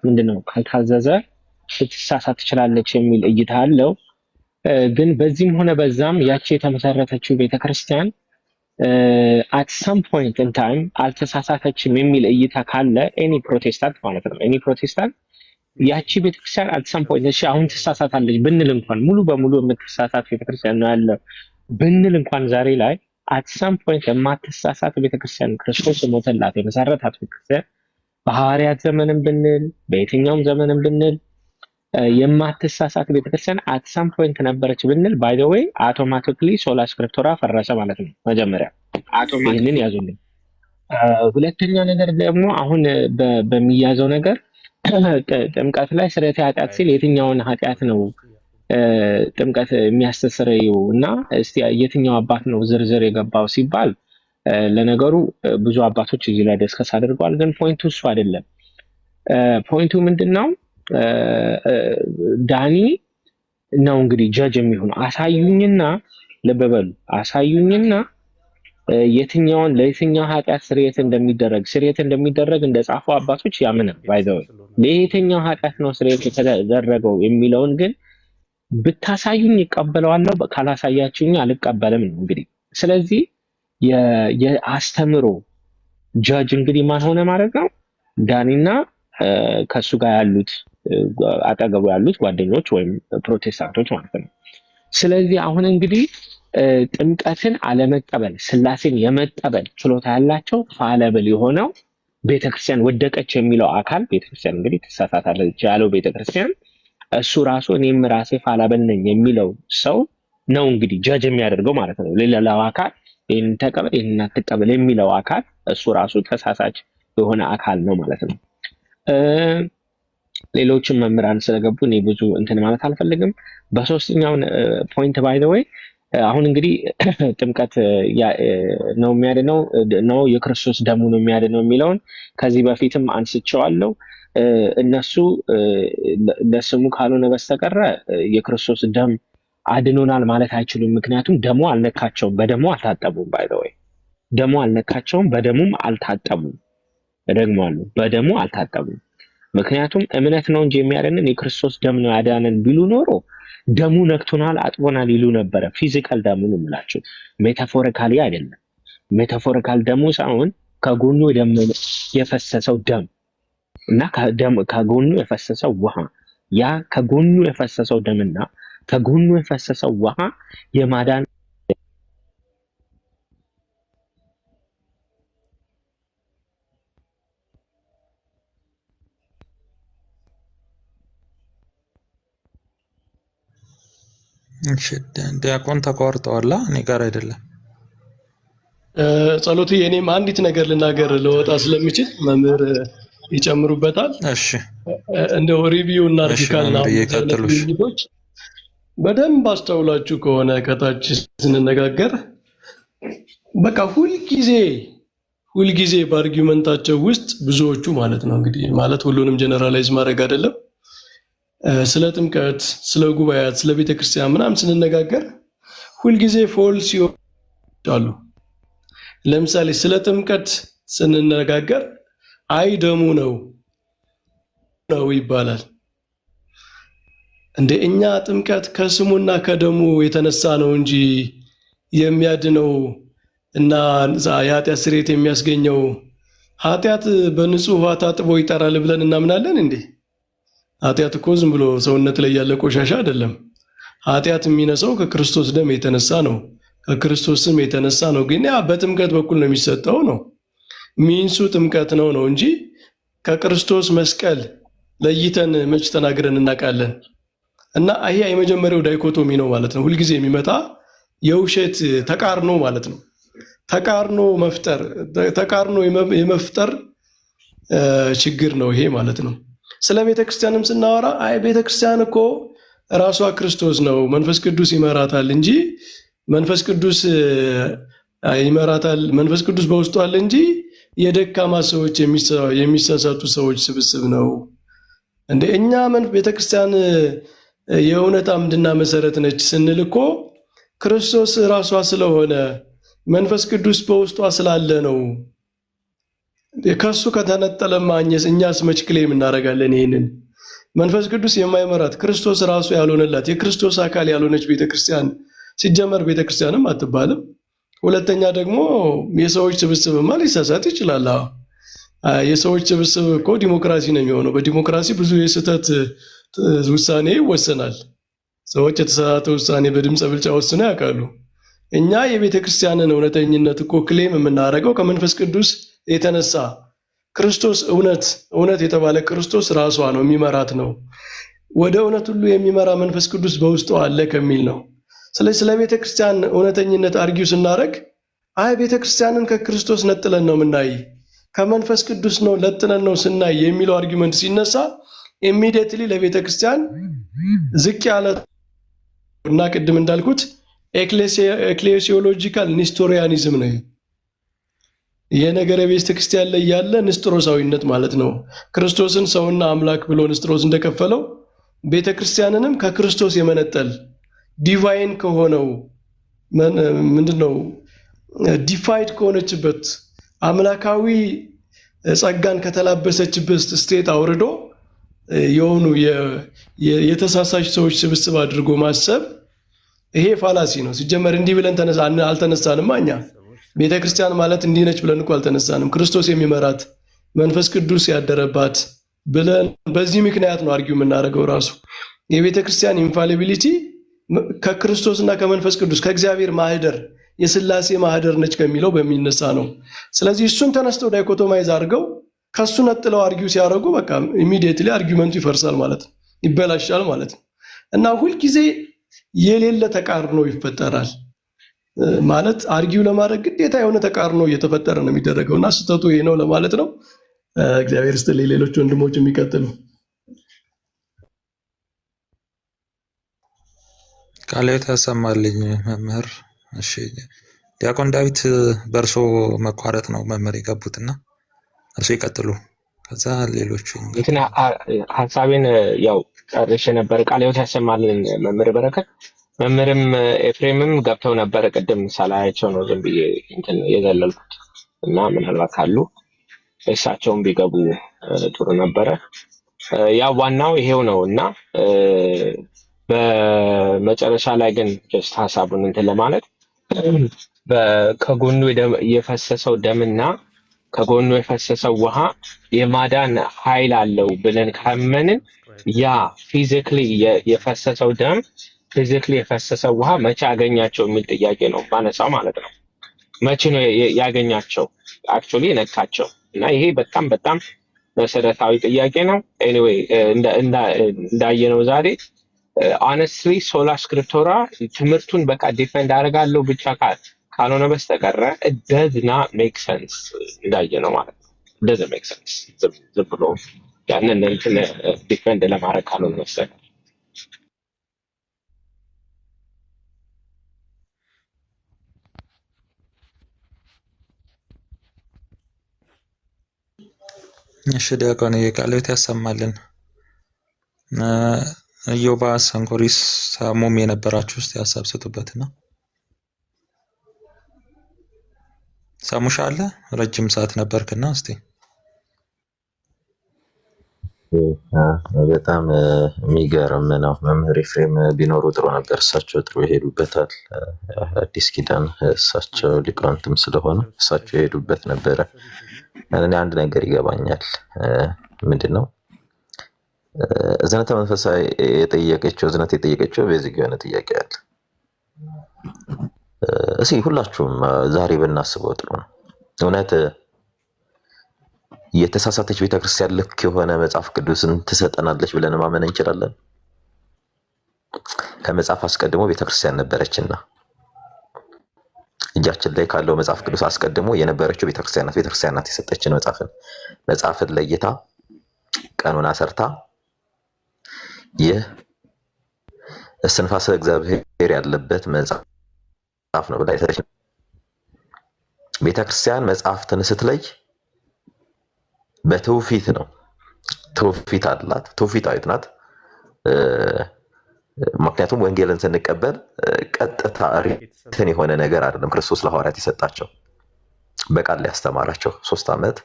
ምንድነው ካልታዘዘ ልትሳሳት ትችላለች የሚል እይታ አለው። ግን በዚህም ሆነ በዛም ያቺ የተመሰረተችው ቤተክርስቲያን at some point in time አልተሳሳተችም የሚል እይታ ካለ ኤኒ ፕሮቴስታንት ማለት ነው ኤኒ ፕሮቴስታንት ያቺ ቤተክርስቲያን at some point እሺ አሁን ትሳሳታለች ብንል እንኳን ሙሉ በሙሉ የምትሳሳት ቤተክርስቲያን ነው ያለው ብንል እንኳን ዛሬ ላይ at some point የማትሳሳት ቤተክርስቲያን ክርስቶስ ሞተላት የመሰረታት ቤተክርስቲያን በሐዋርያት ዘመንም ብንል በየትኛውም ዘመንም ብንል የማትሳሳት ቤተክርስቲያን at some point ነበረች ብንል by the way automatically sola scriptura ፈረሰ ማለት ነው። መጀመሪያ ይህንን ያዙልኝ። ሁለተኛ ነገር ደግሞ አሁን በሚያዘው ነገር ጥምቀት ላይ ስርየተ ኃጢአት ሲል የትኛውን ኃጢአት ነው ጥምቀት የሚያስተሰርየው እና እስቲ የትኛው አባት ነው ዝርዝር የገባው ሲባል ለነገሩ ብዙ አባቶች እዚህ ላይ ዲስከስ አድርገዋል። ግን ፖይንቱ እሱ አይደለም። ፖይንቱ ምንድነው? ዳኒ ነው እንግዲህ ጀጅ የሚሆነው። አሳዩኝና ልብ በሉ አሳዩኝና የትኛውን ለየትኛው ኃጢአት ስርየት እንደሚደረግ እንደጻፉ አባቶች ያምናል። ባይዘው ለየትኛው ኃጢአት ነው ስርየት የተደረገው የሚለውን ግን ብታሳዩኝ ይቀበለዋለሁ፣ ካላሳያችሁኝ አልቀበልም ነው እንግዲህ። ስለዚህ የአስተምሮ ጃጅ እንግዲህ ማን ሆነ ማለት ነው? ዳኒና ከሱ ጋር ያሉት አጠገቡ ያሉት ጓደኞች ወይም ፕሮቴስታንቶች ማለት ነው። ስለዚህ አሁን እንግዲህ ጥምቀትን አለመቀበል ስላሴን የመቀበል ችሎታ ያላቸው ፋለብል የሆነው ቤተክርስቲያን ወደቀች የሚለው አካል ቤተክርስቲያን እንግዲህ ተሳሳታለች ያለው ቤተክርስቲያን እሱ ራሱ እኔም ራሴ ፋለብል ነኝ የሚለው ሰው ነው እንግዲህ ጃጅ የሚያደርገው ማለት ነው። ሌላው አካል ይሄን ተቀበል ይሄን አትቀበል የሚለው አካል እሱ ራሱ ተሳሳች የሆነ አካል ነው ማለት ነው። ሌሎችም መምህራን ስለገቡ እኔ ብዙ እንትን ማለት አልፈልግም። በሶስተኛው ፖይንት ባይ ዘ ዌይ አሁን እንግዲህ ጥምቀት ነው የሚያድነው ነው የክርስቶስ ደሙ ነው የሚያድነው የሚለውን ከዚህ በፊትም አንስቼዋለሁ። እነሱ ለስሙ ካልሆነ በስተቀር የክርስቶስ ደም አድኖናል ማለት አይችሉም። ምክንያቱም ደሙ አልነካቸውም፣ በደሙ አልታጠቡም። ባይ ዘ ዌይ ደሙ አልነካቸውም፣ በደሙም አልታጠቡም። እደግማለሁ፣ በደሙ አልታጠቡም። ምክንያቱም እምነት ነው እንጂ የሚያድነን የክርስቶስ ደም ነው ያዳነን ቢሉ ኖሮ ደሙ ነክቶናል፣ አጥቦናል ይሉ ነበረ። ፊዚካል ደሙ ነው የምላችሁ፣ ሜታፎሪካሊ አይደለም። ሜታፎሪካል ደሙ ሳይሆን ከጎኑ የፈሰሰው ደም እና ከጎኑ የፈሰሰው ውሃ፣ ያ ከጎኑ የፈሰሰው ደምና ከጎኑ የፈሰሰው ውሃ የማዳን ዲያቆን ተቋርጠዋል። እኔ ጋር አይደለም። ጸሎቱ የኔም አንዲት ነገር ልናገር ለወጣ ስለሚችል መምህር ይጨምሩበታል። እሺ እንደው ሪቪው እናርግካልና ይቀጥሉሽ። በደንብ አስተውላችሁ ከሆነ ከታች ስንነጋገር በቃ ሁልጊዜ በአርጊውመንታቸው ውስጥ ብዙዎቹ ማለት ነው እንግዲህ ማለት ሁሉንም ጀነራላይዝ ማድረግ አይደለም፣ ስለ ጥምቀት፣ ስለ ጉባኤያት፣ ስለ ቤተክርስቲያን ምናምን ስንነጋገር ሁልጊዜ ፎልስ ይወጣሉ። ለምሳሌ ስለ ጥምቀት ስንነጋገር አይ ደሙ ነው ይባላል። እንደ እኛ ጥምቀት ከስሙና ከደሙ የተነሳ ነው እንጂ የሚያድነው እና የኃጢአት ስርየት የሚያስገኘው ኃጢአት በንጹህ ውሃ ታጥቦ ይጠራል ብለን እናምናለን እንዴ? ኃጢአት እኮ ዝም ብሎ ሰውነት ላይ ያለ ቆሻሻ አይደለም። ኃጢአት የሚነሳው ከክርስቶስ ደም የተነሳ ነው፣ ከክርስቶስ ስም የተነሳ ነው። ግን ያ በጥምቀት በኩል ነው የሚሰጠው ነው ሚንሱ ጥምቀት ነው እንጂ ከክርስቶስ መስቀል ለይተን መች ተናግረን እናውቃለን? እና ይሄ የመጀመሪያው ዳይኮቶሚ ነው ማለት ነው። ሁልጊዜ የሚመጣ የውሸት ተቃርኖ ማለት ነው። ተቃርኖ የመፍጠር ችግር ነው ይሄ ማለት ነው። ስለ ቤተክርስቲያንም ስናወራ አይ ቤተክርስቲያን እኮ ራሷ ክርስቶስ ነው፣ መንፈስ ቅዱስ ይመራታል እንጂ መንፈስ ቅዱስ በውስጡ አለ እንጂ የደካማ ሰዎች የሚሳሳቱ ሰዎች ስብስብ ነው። እንደ እኛ ቤተክርስቲያን የእውነት አምድና መሰረት ነች ስንል እኮ ክርስቶስ ራሷ ስለሆነ መንፈስ ቅዱስ በውስጧ ስላለ ነው። ከሱ ከተነጠለ ማግኘት እኛስ መች ክሌም እናደርጋለን? ይሄንን መንፈስ ቅዱስ የማይመራት ክርስቶስ ራሱ ያልሆነላት የክርስቶስ አካል ያልሆነች ቤተክርስቲያን ሲጀመር ቤተክርስቲያንም አትባልም። ሁለተኛ ደግሞ የሰዎች ስብስብማ ሊሳሳት ይችላል። የሰዎች ስብስብ እኮ ዲሞክራሲ ነው የሚሆነው። በዲሞክራሲ ብዙ የስህተት ውሳኔ ይወሰናል። ሰዎች የተሳሳተ ውሳኔ በድምፀ ብልጫ ወስነው ያውቃሉ። እኛ የቤተ ክርስቲያንን እውነተኝነት እኮ ክሌም የምናደርገው ከመንፈስ ቅዱስ የተነሳ ክርስቶስ እውነት የተባለ ክርስቶስ ራሷ ነው የሚመራት ነው። ወደ እውነት ሁሉ የሚመራ መንፈስ ቅዱስ በውስጡ አለ ከሚል ነው። ስለዚህ ስለ ቤተ ክርስቲያን እውነተኝነት አርጊው ስናደርግ አይ ቤተ ክርስቲያንን ከክርስቶስ ነጥለን ነው የምናይ፣ ከመንፈስ ቅዱስ ነው ለጥነን ነው ስናይ የሚለው አርጊመንት ሲነሳ ኢሚዲየትሊ ለቤተ ክርስቲያን ዝቅ ያለ እና ቅድም እንዳልኩት ኤክሌሲዮሎጂካል ኒስቶሪያኒዝም ነው። የነገረ ቤተ ክርስቲያን ላይ ያለ ንስጥሮሳዊነት ማለት ነው። ክርስቶስን ሰውና አምላክ ብሎ ንስጥሮስ እንደከፈለው ቤተ ክርስቲያንንም ከክርስቶስ የመነጠል ዲቫይን ከሆነው ምንድነው ዲፋይድ ከሆነችበት አምላካዊ ጸጋን ከተላበሰችበት ስቴት አውርዶ የሆኑ የተሳሳች ሰዎች ስብስብ አድርጎ ማሰብ ይሄ ፋላሲ ነው። ሲጀመር እንዲህ ብለን አልተነሳንም። እኛ ቤተ ክርስቲያን ማለት እንዲህ ነች ብለን እኮ አልተነሳንም። ክርስቶስ የሚመራት መንፈስ ቅዱስ ያደረባት ብለን በዚህ ምክንያት ነው አርጊው የምናደርገው። ራሱ የቤተ ክርስቲያን ኢንፋሊቢሊቲ ከክርስቶስና ከመንፈስ ቅዱስ ከእግዚአብሔር ማህደር የሥላሴ ማህደር ነች ከሚለው በሚነሳ ነው። ስለዚህ እሱን ተነስተው ዳይኮቶማይዝ አድርገው ከሱ ነጥለው አርጊው ሲያደርጉ በቃ ኢሚዲየትሊ አርጊመንቱ ይፈርሳል ማለት ነው፣ ይበላሻል ማለት ነው። እና ሁልጊዜ የሌለ ተቃርኖ ይፈጠራል ማለት አርጊው ለማድረግ ግዴታ የሆነ ተቃርኖ እየተፈጠረ ነው የሚደረገው እና ስህተቱ ይሄ ነው ለማለት ነው። እግዚአብሔር ይስጥልኝ። ሌሎች ወንድሞች የሚቀጥሉ ቃል ያሰማልኝ መምህር። እሺ ዲያቆን ዳዊት በእርሶ መቋረጥ ነው መምህር የገቡትና እርሶ ይቀጥሉ። ከዛ ሌሎቹ እንትና ሐሳቤን ያው ጨርሼ ነበር። ቃል ያሰማልን መምህር በረከት መምህርም ኤፍሬምም ገብተው ነበር። ቅድም ሳላያቸው ነው ዝም ብዬ እንትን የዘለልኩት እና ምናልባት ካሉ እሳቸውን ቢገቡ ጥሩ ነበረ። ያ ዋናው ይሄው ነው እና በመጨረሻ ላይ ግን ጀስት ሀሳቡን እንትን ለማለት ከጎኑ የፈሰሰው ደምና ከጎኑ የፈሰሰው ውሃ የማዳን ኃይል አለው ብለን ካመንን ያ ፊዚክሊ የፈሰሰው ደም ፊዚክሊ የፈሰሰው ውሃ መቼ አገኛቸው የሚል ጥያቄ ነው ባነሳው ማለት ነው። መቼ ነው ያገኛቸው አክቹዋሊ ነካቸው? እና ይሄ በጣም በጣም መሰረታዊ ጥያቄ ነው። ኤኒዌይ እንዳየነው ዛሬ ሆነስትሊ ሶላ ስክሪፕቶራ ትምህርቱን በቃ ዲፌንድ አደርጋለሁ ብቻ ካልሆነ በስተቀረ does not make sense እንዳየነው ማለት ነው። doesn't make sense ዝም ብሎ ያንን እንትን ዲፌንድ ለማድረግ ካልሆነ በስተቀር እሺ ዲያቆን የቃልዎት ያሰማልን። ኢዮባ ሰንኮሪስ ሳሙም የነበራችሁ ውስጥ ሀሳብ ስጡበትና ሳሙሻ አለ ረጅም ሰዓት ነበርክና እስቲ በጣም የሚገርም ነው። መምህር ኤፍሬም ቢኖሩ ጥሩ ነበር። እሳቸው ጥሩ ይሄዱበታል። አዲስ ኪዳን እሳቸው ሊቃውንትም ስለሆኑ እሳቸው ይሄዱበት ነበረ። እኔ አንድ ነገር ይገባኛል። ምንድን ነው እዝነተ መንፈሳዊ የጠየቀችው ቤዚክ የሆነ ጥያቄ አለ። እስኪ ሁላችሁም ዛሬ ብናስበው ጥሩ ነው። እውነት የተሳሳተች ቤተክርስቲያን ልክ የሆነ መጽሐፍ ቅዱስን ትሰጠናለች ብለን ማመን እንችላለን? ከመጽሐፍ አስቀድሞ ቤተክርስቲያን ነበረችና እጃችን ላይ ካለው መጽሐፍ ቅዱስ አስቀድሞ የነበረችው ቤተክርስቲያን ናት የሰጠችን መጽሐፍን ለይታ ቀኑን አሰርታ ይህ እስትንፋሰ እግዚአብሔር ያለበት መጽሐፍ ነው ብላ የሰጠችን ቤተክርስቲያን መጽሐፍትን ስትለይ በትውፊት ነው። ትውፊት አላት፣ ትውፊታዊት ናት። ምክንያቱም ወንጌልን ስንቀበል ቀጥታ ሪትን የሆነ ነገር አይደለም። ክርስቶስ ለሐዋርያት የሰጣቸው በቃል ላይ ያስተማራቸው 3 ዓመት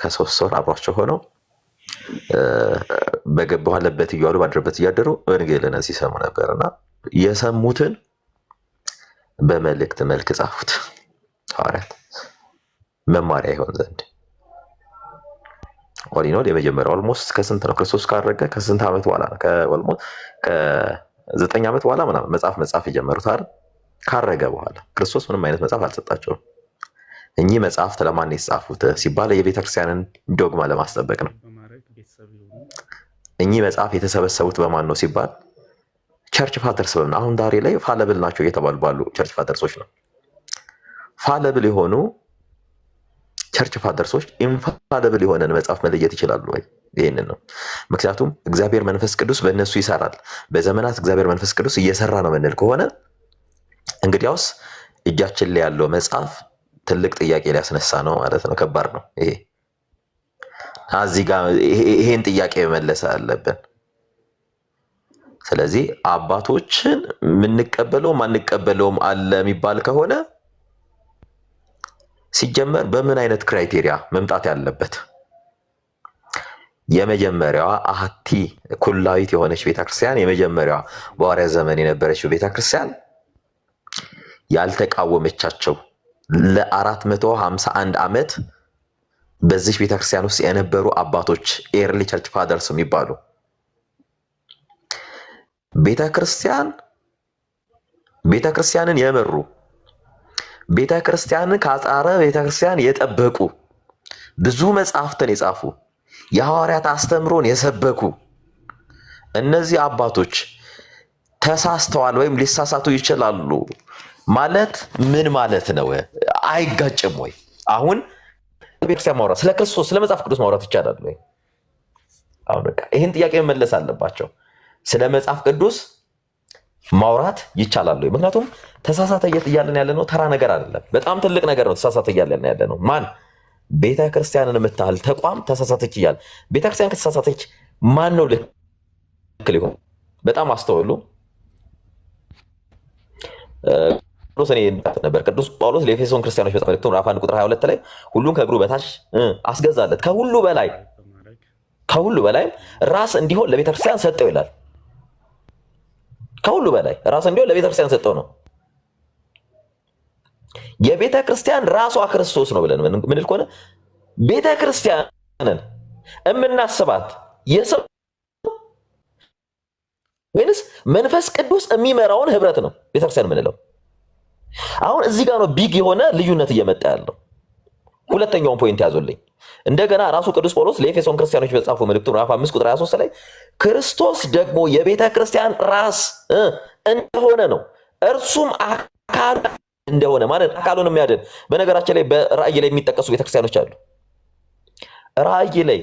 ከ3 ወር አብሯቸው ሆነው በገባለበት እያሉ ባደረበት እያደሩ ወንጌልን ሲሰሙ ነበርና የሰሙትን በመልእክት መልክ ጻፉት ሐዋርያት መማሪያ ይሆን ዘንድ። ኦሪኖል የመጀመሪያው ኦልሞስት ከስንት ነው ክርስቶስ ካረገ ከስንት ዓመት በኋላ ነው? ከኦልሞስት ከ9 ዓመት በኋላ ምናምን መጽሐፍ የጀመሩት አይደል? ካረገ በኋላ ክርስቶስ ምንም አይነት መጽሐፍ አልሰጣቸውም። እኚህ መጽሐፍት ለማን የተጻፉት ሲባል የቤተክርስቲያንን ዶግማ ለማስጠበቅ ነው። እኚህ መጽሐፍ የተሰበሰቡት በማን ነው ሲባል ቸርች ፋደርስ በምን አሁን ዛሬ ላይ ፋለብል ናቸው እየተባሉ ባሉ ቸርች ፋደርሶች ነው። ፋለብል የሆኑ ቸርች ፋደርሶች ኢንፋለብል የሆነን መጽሐፍ መለየት ይችላሉ ወይ? ይሄንን ነው። ምክንያቱም እግዚአብሔር መንፈስ ቅዱስ በእነሱ ይሰራል። በዘመናት እግዚአብሔር መንፈስ ቅዱስ እየሰራ ነው ምንል ከሆነ እንግዲያውስ እጃችን ላይ ያለው መጽሐፍ ትልቅ ጥያቄ ሊያስነሳ ነው ማለት ነው። ከባድ ነው ይሄ። እዚህ ጋር ይሄን ጥያቄ መመለስ አለብን። ስለዚህ አባቶችን የምንቀበለውም አንቀበለውም አለ የሚባል ከሆነ ሲጀመር በምን አይነት ክራይቴሪያ መምጣት ያለበት? የመጀመሪያዋ አሐቲ ኩላዊት የሆነች ቤተክርስቲያን የመጀመሪያዋ በሐዋርያት ዘመን የነበረችው ቤተክርስቲያን ያልተቃወመቻቸው ለ451 ዓመት በዚህ ቤተክርስቲያን ውስጥ የነበሩ አባቶች ኤርሊ ቸርች ፋደርስ የሚባሉ ቤተክርስቲያንን የመሩ ቤተክርስቲያንን ከአጻረ ቤተክርስቲያን የጠበቁ ብዙ መጽሐፍትን የጻፉ የሐዋርያት አስተምሮን የሰበኩ እነዚህ አባቶች ተሳስተዋል ወይም ሊሳሳቱ ይችላሉ ማለት ምን ማለት ነው? አይጋጭም ወይ? አሁን ቤተክርስቲያን ማውራት ስለ ክርስቶስ ስለ መጽሐፍ ቅዱስ ማውራት ይቻላል ወይ? አሁን በቃ ይሄን ጥያቄ መመለስ አለባቸው። ስለ መጽሐፍ ቅዱስ ማውራት ይቻላል ወይ? ምክንያቱም ተሳሳተ እያልን ያለ ነው ተራ ነገር አይደለም፣ በጣም ትልቅ ነገር ነው። ተሳሳተ እያልን ያለ ነው ማን? ቤተክርስቲያንን የምታህል ተቋም ተሳሳተች እያለ ቤተክርስቲያን ከተሳሳተች ማን ነው ልክ ሊሆን? በጣም አስተውሉ። ጳውሎስ እኔ ነበር ቅዱስ ጳውሎስ ለኤፌሶን ክርስቲያኖች በጻፈው መልእክቱ ምዕራፍ 1 ቁጥር 22 ላይ ሁሉን ከእግሩ በታች አስገዛለት ከሁሉ በላይ ራስ እንዲሆን ለቤተክርስቲያን ሰጠው ይላል። ከሁሉ በላይ ራስ እንዲሆን ለቤተክርስቲያን ሰጠው ነው። የቤተክርስቲያን ራሷ ክርስቶስ ነው ብለን ምን ልኮነ ቤተክርስቲያንን እምናስባት የሰው ወይንስ መንፈስ ቅዱስ የሚመራውን ህብረት ነው ቤተክርስቲያን የምንለው? አሁን እዚህ ጋር ነው ቢግ የሆነ ልዩነት እየመጣ ያለው። ሁለተኛውን ፖይንት ያዙልኝ። እንደገና ራሱ ቅዱስ ጳውሎስ ለኤፌሶን ክርስቲያኖች በጻፈው መልእክቱ ምዕራፍ 5 ቁጥር 23 ላይ ክርስቶስ ደግሞ የቤተ ክርስቲያን ራስ እንደሆነ ነው፣ እርሱም አካል እንደሆነ ማለት አካሉን የሚያድን። በነገራችን ላይ በራእይ ላይ የሚጠቀሱ ቤተክርስቲያኖች አሉ። ራእይ ላይ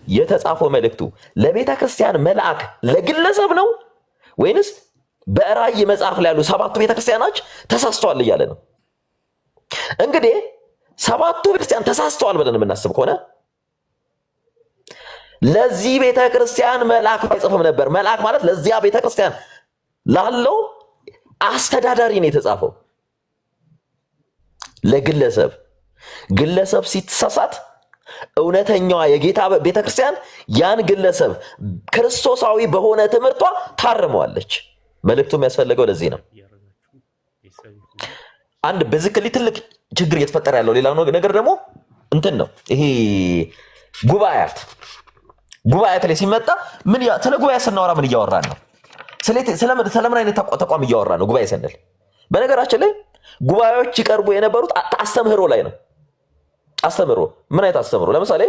የተጻፈው መልእክቱ ለቤተ ክርስቲያን መልአክ ለግለሰብ ነው ወይንስ በራእይ መጽሐፍ ላይ ያሉ ሰባቱ ቤተክርስቲያኖች ተሳስተዋል እያለ ነው? እንግዲህ ሰባቱ ቤተክርስቲያን ተሳስተዋል ብለን የምናስብ ከሆነ ለዚህ ቤተክርስቲያን መልአክ አይጽፍም ነበር። መልአክ ማለት ለዚያ ቤተክርስቲያን ላለው አስተዳዳሪ ነው የተጻፈው። ግለሰብ ሲተሳሳት እውነተኛዋ የጌታ ቤተክርስቲያን ያን ግለሰብ ክርስቶሳዊ በሆነ ትምህርቷ ታርመዋለች። መልእክቱ የሚያስፈልገው ለዚህ ነው። አንድ በዝክሊ ትልቅ ችግር እየተፈጠረ ያለው ሌላው ነገር ደግሞ እንትን ነው። ይሄ ጉባኤያት ላይ ሲመጣ ስለ ጉባኤ ስናወራ ምን እያወራን ነው? ስለምን አይነት ተቋም እያወራን ነው? ጉባኤ ስንል በነገራችን ላይ ጉባኤዎች ይቀርቡ የነበሩት አስተምህሮ ላይ ነው። አስተምህሮ ምን አይነት አስተምህሮ? ለምሳሌ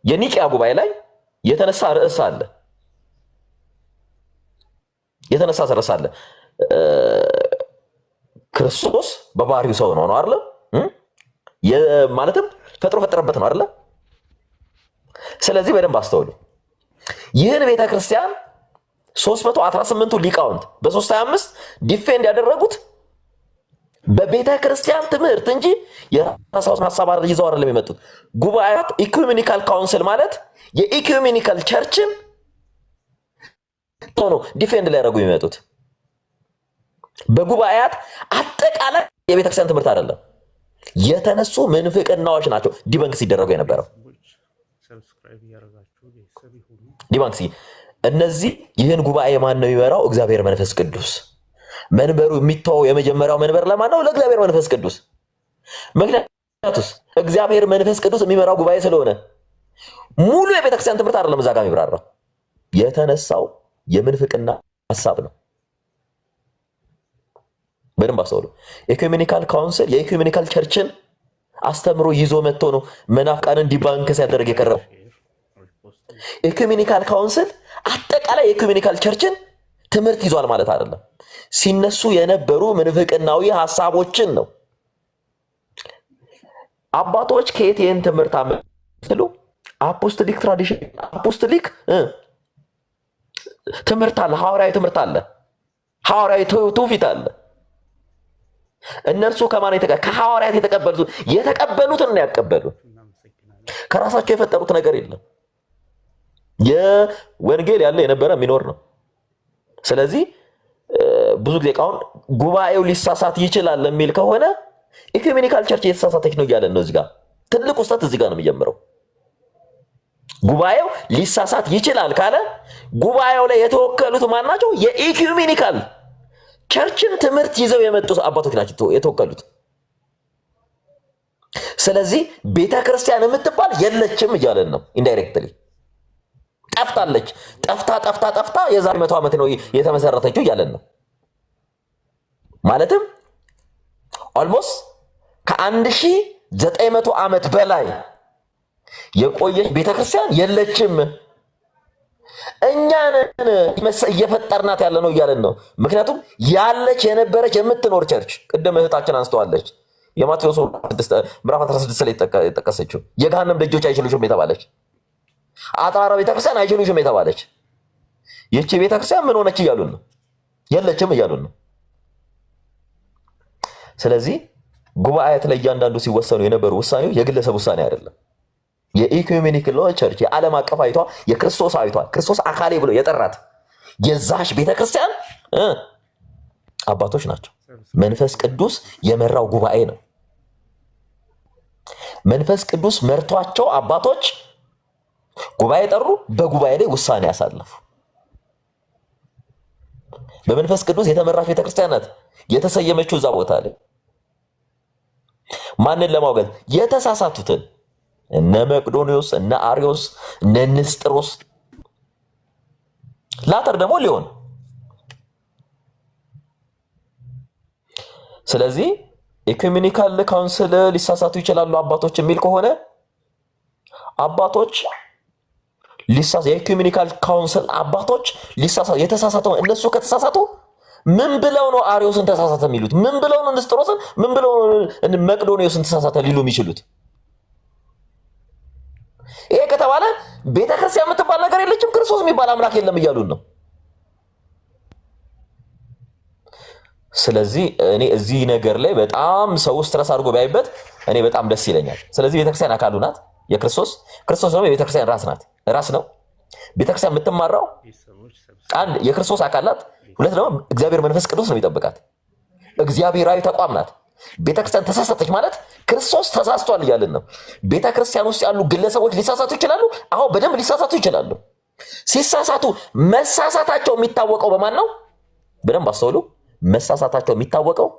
የኒቂያ ጉባኤ ላይ የተነሳ ርዕስ አለ። ክርስቶስ በባህሪው ሰው ነው አይደል? ማለትም ፈጠረበት ነው አይደል? ስለዚህ በደንብ አስተውሉ። ይህን ቤተክርስቲያን 318ቱ ሊቃውንት በ325 ዲፌንድ ያደረጉት በቤተክርስቲያን ትምህርት እንጂ የራሳቸውን ሐሳብ ይዘው አይደለም የመጡት። ጉባኤያት ኢኩሜኒካል ካውንስል ማለት የኢኩሜኒካል ቸርችን ነው ዲፌንድ ላይ ያደረጉ የሚመጡት። በጉባኤያት አጠቃላይ የቤተክርስቲያን ትምህርት አይደለም የተነሱ ምንፍቅናዎች ናቸው ዲበንክ ሲደረጉ የነበረው። ዲበንክ እነዚህ ይህን ጉባኤ ማን ነው የሚመራው? እግዚአብሔር መንፈስ ቅዱስ። መንበሩ የሚተወው የመጀመሪያው መንበር ለማን ነው? ለእግዚአብሔር መንፈስ ቅዱስ። ምክንያቱስ እግዚአብሔር መንፈስ ቅዱስ የሚመራው ጉባኤ ስለሆነ ሙሉ የቤተክርስቲያን ትምህርት አይደለም እዛ ጋር የሚብራራው። የተነሳው የምንፍቅና ሐሳብ ነው። በደንብ አስተውሉ። ኢኩሜኒካል ካውንስል የኢኩሜኒካል ቸርችን አስተምሮ ይዞ መጥቶ ነው መናፍቃንን ዲባንክ ሲያደርግ የቀረበው። ኢኩሜኒካል ካውንስል አጠቃላይ የኢኩሜኒካል ቸርችን ትምህርት ይዟል ማለት አይደለም። ሲነሱ የነበሩ ምንፍቅናዊ ሐሳቦችን ነው። አባቶች ከየት ይህን ትምህርት አመጡ? አፖስቶሊክ ትራዲሽን፣ አፖስቶሊክ ትምህርት አለ፣ ሐዋርያዊ ትምህርት አለ፣ ሐዋርያዊ ትውፊት አለ። እነርሱ ከማን ከሐዋርያት የተቀበሉትን ነው ያቀበሉት። ከራሳቸው የፈጠሩት ነገር የለም። የወንጌል ያለ የነበረ የሚኖር ነው። ስለዚህ ብዙ ጊዜ ቃውን ጉባኤው ሊሳሳት ይችላል የሚል ከሆነ ኢኩሜኒካል ቸርች የተሳሳተች ነው እያለን ነው። እዚህ ጋር ትልቁ ስህተት እዚህ ጋር ነው የሚጀምረው። ጉባኤው ሊሳሳት ይችላል ካለ ጉባኤው ላይ የተወከሉት ማን ናቸው? የኢኩሜኒካል ቸርችን ትምህርት ይዘው የመጡ አባቶች ናቸው የተወከሉት። ስለዚህ ቤተክርስቲያን የምትባል የለችም እያለን ነው። ኢንዳይሬክትሊ ጠፍታለች። ጠፍታ የዛሬ 100 ዓመት ነው የተመሰረተችው እያለን ነው። ማለትም ኦልሞስት ከ1900 ዓመት በላይ የቆየች ቤተክርስቲያን የለችም። እኛን እየፈጠርናት ያለ ነው እያለን ነው። ምክንያቱም ያለች የነበረች የምትኖር ቸርች ቅድም እህታችን አንስተዋለች። የማቴዎስ ምዕራፍ 16 ላይ የጠቀሰችው የገሃነም ደጆች አይችሉሽም የተባለች አጣራ ቤተክርስቲያን አይችሉሽም የተባለች ይህቺ ቤተክርስቲያን ምን ሆነች እያሉን ነው? የለችም እያሉን ነው። ስለዚህ ጉባኤያት ላይ እያንዳንዱ ሲወሰኑ የነበሩ ውሳኔው የግለሰብ ውሳኔ አይደለም። የኢኩሜኒካል ቸርች የዓለም አቀፋዊቷ የክርስቶሳዊቷ ክርስቶስ አካሌ ብሎ የጠራት የዛሽ ቤተክርስቲያን አባቶች ናቸው። መንፈስ ቅዱስ የመራው ጉባኤ ነው። መንፈስ ቅዱስ መርቷቸው አባቶች ጉባኤ ጠሩ፣ በጉባኤ ላይ ውሳኔ ያሳለፉ። በመንፈስ ቅዱስ የተመራች ቤተክርስቲያን ናት የተሰየመችው እዛ ቦታ ላይ ማንን ለማውገዝ? የተሳሳቱትን እነ መቅዶኒዮስ፣ እነ አሪዮስ፣ እነ ንስጥሮስ ላተር ደግሞ ሊሆን። ስለዚህ ኢኩሜኒካል ካውንስል ሊሳሳቱ ይችላሉ አባቶች የሚል ከሆነ አባቶች የኢኩሜኒካል ካውንስል አባቶች የተሳሳቱ እነሱ ከተሳሳቱ ምን ብለው ነው አሪዮስን ተሳሳተ የሚሉት? ምን ብለው ነው ንስጥሮስን፣ ምን ብለው ነው መቅዶኒዮስን ተሳሳተ ሊሉ የሚችሉት? ይሄ ከተባለ ቤተክርስቲያን የምትባል ነገር የለችም፣ ክርስቶስ የሚባል አምላክ የለም እያሉን ነው። ስለዚህ እኔ እዚህ ነገር ላይ በጣም ሰው ስትረስ አድርጎ ቢያይበት እኔ በጣም ደስ ይለኛል። ስለዚህ ቤተክርስቲያን አካሉ ናት የክርስቶስ፣ ክርስቶስ ደግሞ የቤተክርስቲያን ራስ ነው። ቤተክርስቲያን የምትማራው አንድ የክርስቶስ አካል ናት፣ ሁለት ደግሞ እግዚአብሔር መንፈስ ቅዱስ ነው የሚጠብቃት። እግዚአብሔራዊ ተቋም ናት። ቤተክርስቲያን ተሳሳተች ማለት ክርስቶስ ተሳስቷል እያልን ነው። ቤተክርስቲያን ውስጥ ያሉ ግለሰቦች ሊሳሳቱ ይችላሉ። አሁን በደንብ ሊሳሳቱ ይችላሉ። ሲሳሳቱ መሳሳታቸው የሚታወቀው በማን ነው? በደንብ አስተውሉ። መሳሳታቸው የሚታወቀው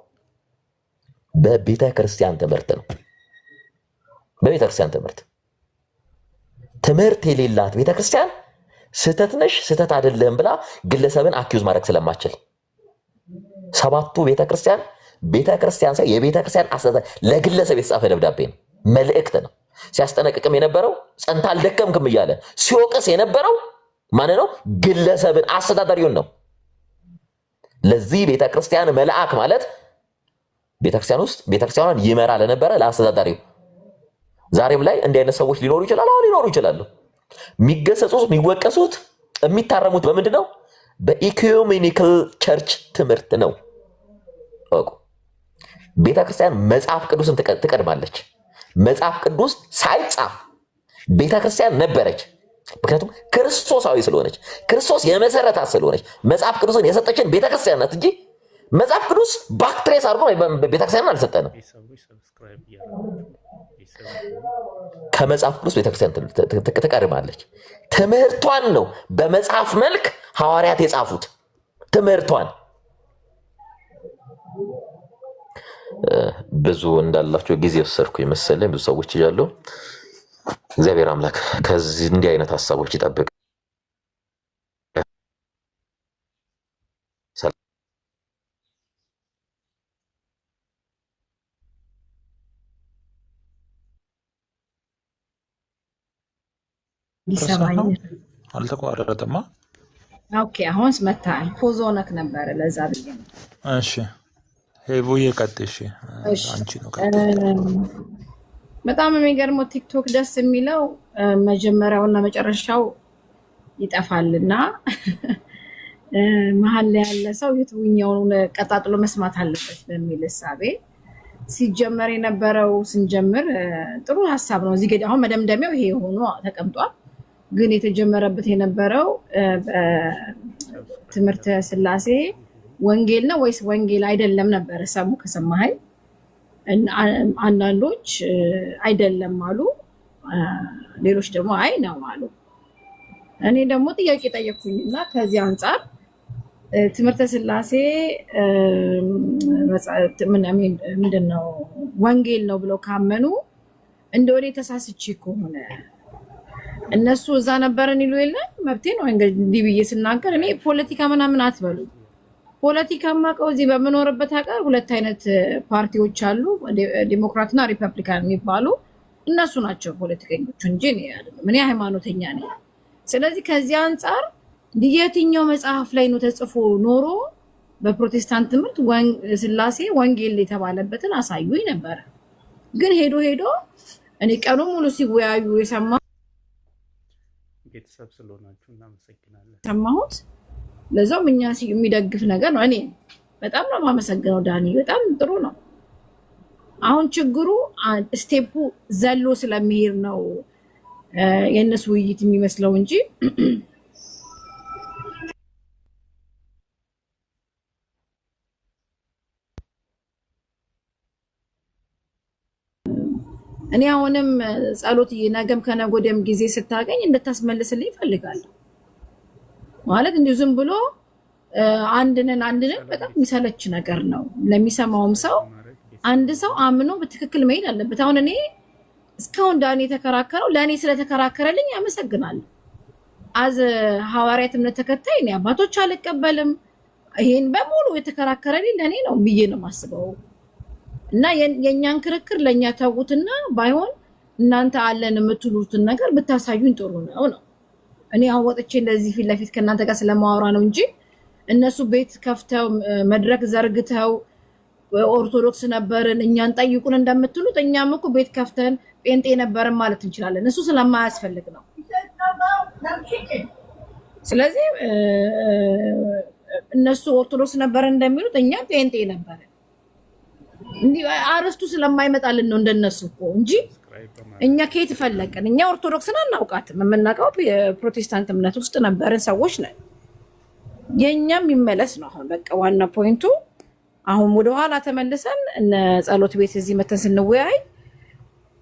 በቤተክርስቲያን ትምህርት ነው። በቤተክርስቲያን ትምህርት የሌላት ቤተክርስቲያን ስህተት ነሽ ስህተት አይደለም ብላ ግለሰብን አኪዩዝ ማድረግ ስለማችል ሰባቱ ቤተክርስቲያን ሳይ የቤተክርስቲያን አስተዳደር ለግለሰብ የተጻፈ ደብዳቤ ነው፣ መልእክት ነው። ሲያስጠነቅቅም የነበረው ጸንታ አልደከምክም እያለ ሲወቅስ የነበረው ማን ነው? ግለሰብን አስተዳዳሪውን ነው። ለዚህ ቤተክርስቲያን መልአክ ማለት ቤተክርስቲያን ውስጥ ቤተክርስቲያኗን ይመራ ለነበረ ለአስተዳዳሪው። ዛሬም ላይ እንዲህ አይነት ሰዎች ሊኖሩ ይችላሉ። አሁን ሊኖሩ ይችላሉ። የሚገሰጹት የሚወቀሱት የሚታረሙት በምንድን ነው? በኢኩሜኒካል ቸርች ትምህርት ነው። ቤተክርስቲያን መጽሐፍ ቅዱስን ትቀድማለች። መጽሐፍ ቅዱስ ሳይጻፍ ቤተክርስቲያን ነበረች። ምክንያቱም ክርስቶሳዊ ስለሆነች፣ ክርስቶስ የመሰረታት ስለሆነች መጽሐፍ ቅዱስን የሰጠችን ቤተክርስቲያን ናት እንጂ መጽሐፍ ቅዱስ ባክትሬስ አድርጎ ቤተክርስቲያን አልሰጠንም። ከመጽሐፍ ቅዱስ ቤተክርስቲያን ትቀድማለች። ትምህርቷን ነው በመጽሐፍ መልክ ሐዋርያት የጻፉት ትምህርቷን። ብዙ እንዳላቸው ጊዜ ወሰድኩ ይመስለኝ። ብዙ ሰዎች ይያሉ። እግዚአብሔር አምላክ ከዚህ እንዲህ አይነት ሐሳቦች ይጠብቅ። አልተቋረጠማ። ኦኬ አሁንስ መታል ፖዝ ሆነክ ነበር ለዛ ብዬ ነው። እሺ ሄቡዬ ቀጥሽ። አንቺ ነው በጣም የሚገርመው ቲክቶክ ደስ የሚለው መጀመሪያውና መጨረሻው ይጠፋልና መሀል ላይ ያለ ሰው የትኛውን ቀጣጥሎ መስማት አለበት በሚል እሳቤ ሲጀመር የነበረው ስንጀምር ጥሩ ሐሳብ ነው። እዚህ ጋር አሁን መደምደሚያው ይሄ ሆኖ ተቀምጧል። ግን የተጀመረበት የነበረው ትምህርተ ሥላሴ ወንጌል ነው ወይስ ወንጌል አይደለም ነበር። ሰሙ ከሰማኸኝ አንዳንዶች አይደለም አሉ፣ ሌሎች ደግሞ አይ ነው አሉ። እኔ ደግሞ ጥያቄ ጠየቅኩኝና ከዚህ አንጻር ትምህርተ ሥላሴ ምንድነው ወንጌል ነው ብለው ካመኑ እንደው እኔ ተሳስቼ ከሆነ እነሱ እዛ ነበረን ይሉ የለ መብቴ ነው እንግዲህ ብዬ ስናገር እኔ ፖለቲካ ምናምን አትበሉ። ፖለቲካ ማቀው እዚህ በመኖርበት ሀገር ሁለት አይነት ፓርቲዎች አሉ፣ ዲሞክራትና ሪፐብሊካን የሚባሉ እነሱ ናቸው ፖለቲከኞቹ እንጂ እኔ አይደለም። እኔ ሃይማኖተኛ ነኝ። ስለዚህ ከዚህ አንጻር የትኛው መጽሐፍ ላይ ነው ተጽፎ ኖሮ በፕሮቴስታንት ትምህርት ሥላሴ ወንጌል የተባለበትን አሳዩኝ ነበር። ግን ሄዶ እኔ ቀኑ ሙሉ ሲወያዩ ቤተሰብ ስለሆናችሁ እናመሰግናለን። ሰማሁት። ለዛውም እኛ የሚደግፍ ነገር ነው። እኔ በጣም ነው የማመሰግነው ዳኒ፣ በጣም ጥሩ ነው። አሁን ችግሩ ስቴፑ ዘሎ ስለሚሄድ ነው የእነሱ ውይይት የሚመስለው እንጂ እኔ አሁንም ጸሎት ነገም ከነጎደም ጊዜ ስታገኝ እንድታስመልስልኝ እፈልጋለሁ። ማለት እንዲሁ ዝም ብሎ አንድነን በጣም የሚሰለች ነገር ነው ለሚሰማውም ሰው። አንድ ሰው አምኖ በትክክል መሄድ አለበት። አሁን እኔ እስካሁን ዳኒ የተከራከረው ለእኔ ስለተከራከረልኝ ያመሰግናለሁ። አዝ ሐዋርያት እምነት ተከታይ እኔ አባቶች አልቀበልም። ይሄን በሙሉ የተከራከረልኝ ለእኔ ነው ብዬ ነው የማስበው። እና የኛን ክርክር ለኛ ተውትና ባይሆን እናንተ አለን የምትሉትን ነገር ብታሳዩኝ ጥሩ ነው። እኔ አሁን ወጥቼ እንደዚህ ፊት ለፊት ከእናንተ ጋር ስለማወራ ነው እንጂ እነሱ ቤት ከፍተው መድረክ ዘርግተው ኦርቶዶክስ ነበርን እኛን ጠይቁን እንደምትሉት እኛም እኮ ቤት ከፍተን ጴንጤ ነበርን ማለት እንችላለን። እሱ ስለማያስፈልግ ነው። ስለዚህ እነሱ ኦርቶዶክስ ነበርን እንደሚሉት እኛ ጴንጤ ነበርን። እንዲህ አርስቱ ስለማይመጣልን ነው እንደነሱ እኮ እንጂ እኛ ከየት ፈለቀን? እኛ ኦርቶዶክስን አናውቃትም። የምናውቀው የፕሮቴስታንት እምነት ውስጥ ነበርን ሰዎች ነን። የኛም ይመለስ ነው አሁን በቃ ዋና ፖይንቱ። አሁን ወደኋላ ተመልሰን እነ ጸሎት ቤት እዚህ መተን ስንወያይ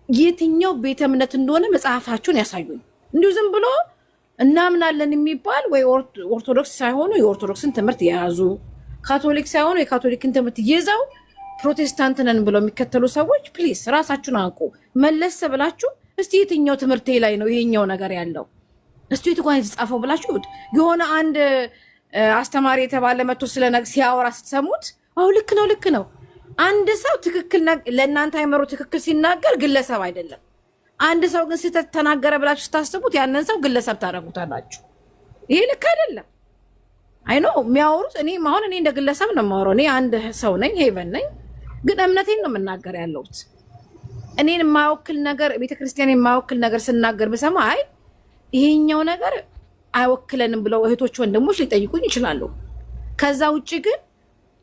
የትኛው ቤተ እምነት እንደሆነ መጽሐፋችሁን ያሳዩኝ። እንዲሁ ዝም ብሎ እናምናለን የሚባል ወይ ኦርቶዶክስ ሳይሆኑ የኦርቶዶክስን ትምህርት የያዙ ካቶሊክ ሳይሆኑ የካቶሊክን ትምህርት ይዘው ፕሮቴስታንት ነን ብለው የሚከተሉ ሰዎች ፕሊስ ራሳችሁን አንቁ። መለስ ብላችሁ እስቲ የትኛው ትምህርቴ ላይ ነው ይሄኛው ነገር ያለው እስቲ የትጓን የተጻፈው ብላችሁ የሆነ አንድ አስተማሪ የተባለ መጥቶ ስለነገ ሲያወራ ስትሰሙት አው ልክ ነው። አንድ ሰው ትክክል ለእናንተ አይመሩ ትክክል ሲናገር ግለሰብ አይደለም። አንድ ሰው ግን ስህተት ተናገረ ብላችሁ ስታስቡት ያንን ሰው ግለሰብ ታደርጉታላችሁ። ይሄ ልክ አይደለም። አይ ኖ የሚያወሩት እኔ እንደ ግለሰብ ነው የማወራው። እኔ አንድ ሰው ነኝ፣ ሄቨን ነኝ፣ ግን እምነቴን ነው የምናገር ያለሁት። እኔን የማይወክል ነገር ቤተክርስቲያን የማይወክል ነገር ስናገር ብሰማ አይ ይሄኛው ነገር አይወክለንም ብለው እህቶች ወንድሞች ሊጠይቁኝ ይችላሉ። ከዛ ውጪ ግን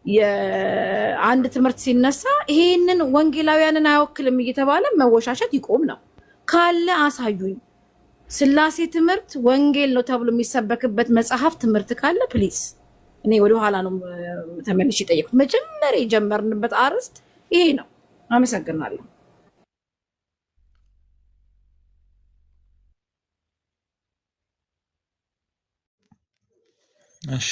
የአንድ ትምህርት ሲነሳ ይሄንን ወንጌላውያንን አይወክልም እየተባለ መወሻሸት ይቆም ነው። ካለ አሳዩኝ። ስላሴ ትምህርት ወንጌል ነው ተብሎ የሚሰበክበት መጽሐፍ ትምህርት ካለ ፕሊዝ። እኔ ወደ ኋላ ነው ተመልሼ ጠየቁት። መጀመሪያ የጀመርንበት አርዕስት ይሄ ነው። አመሰግናለሁ። እሺ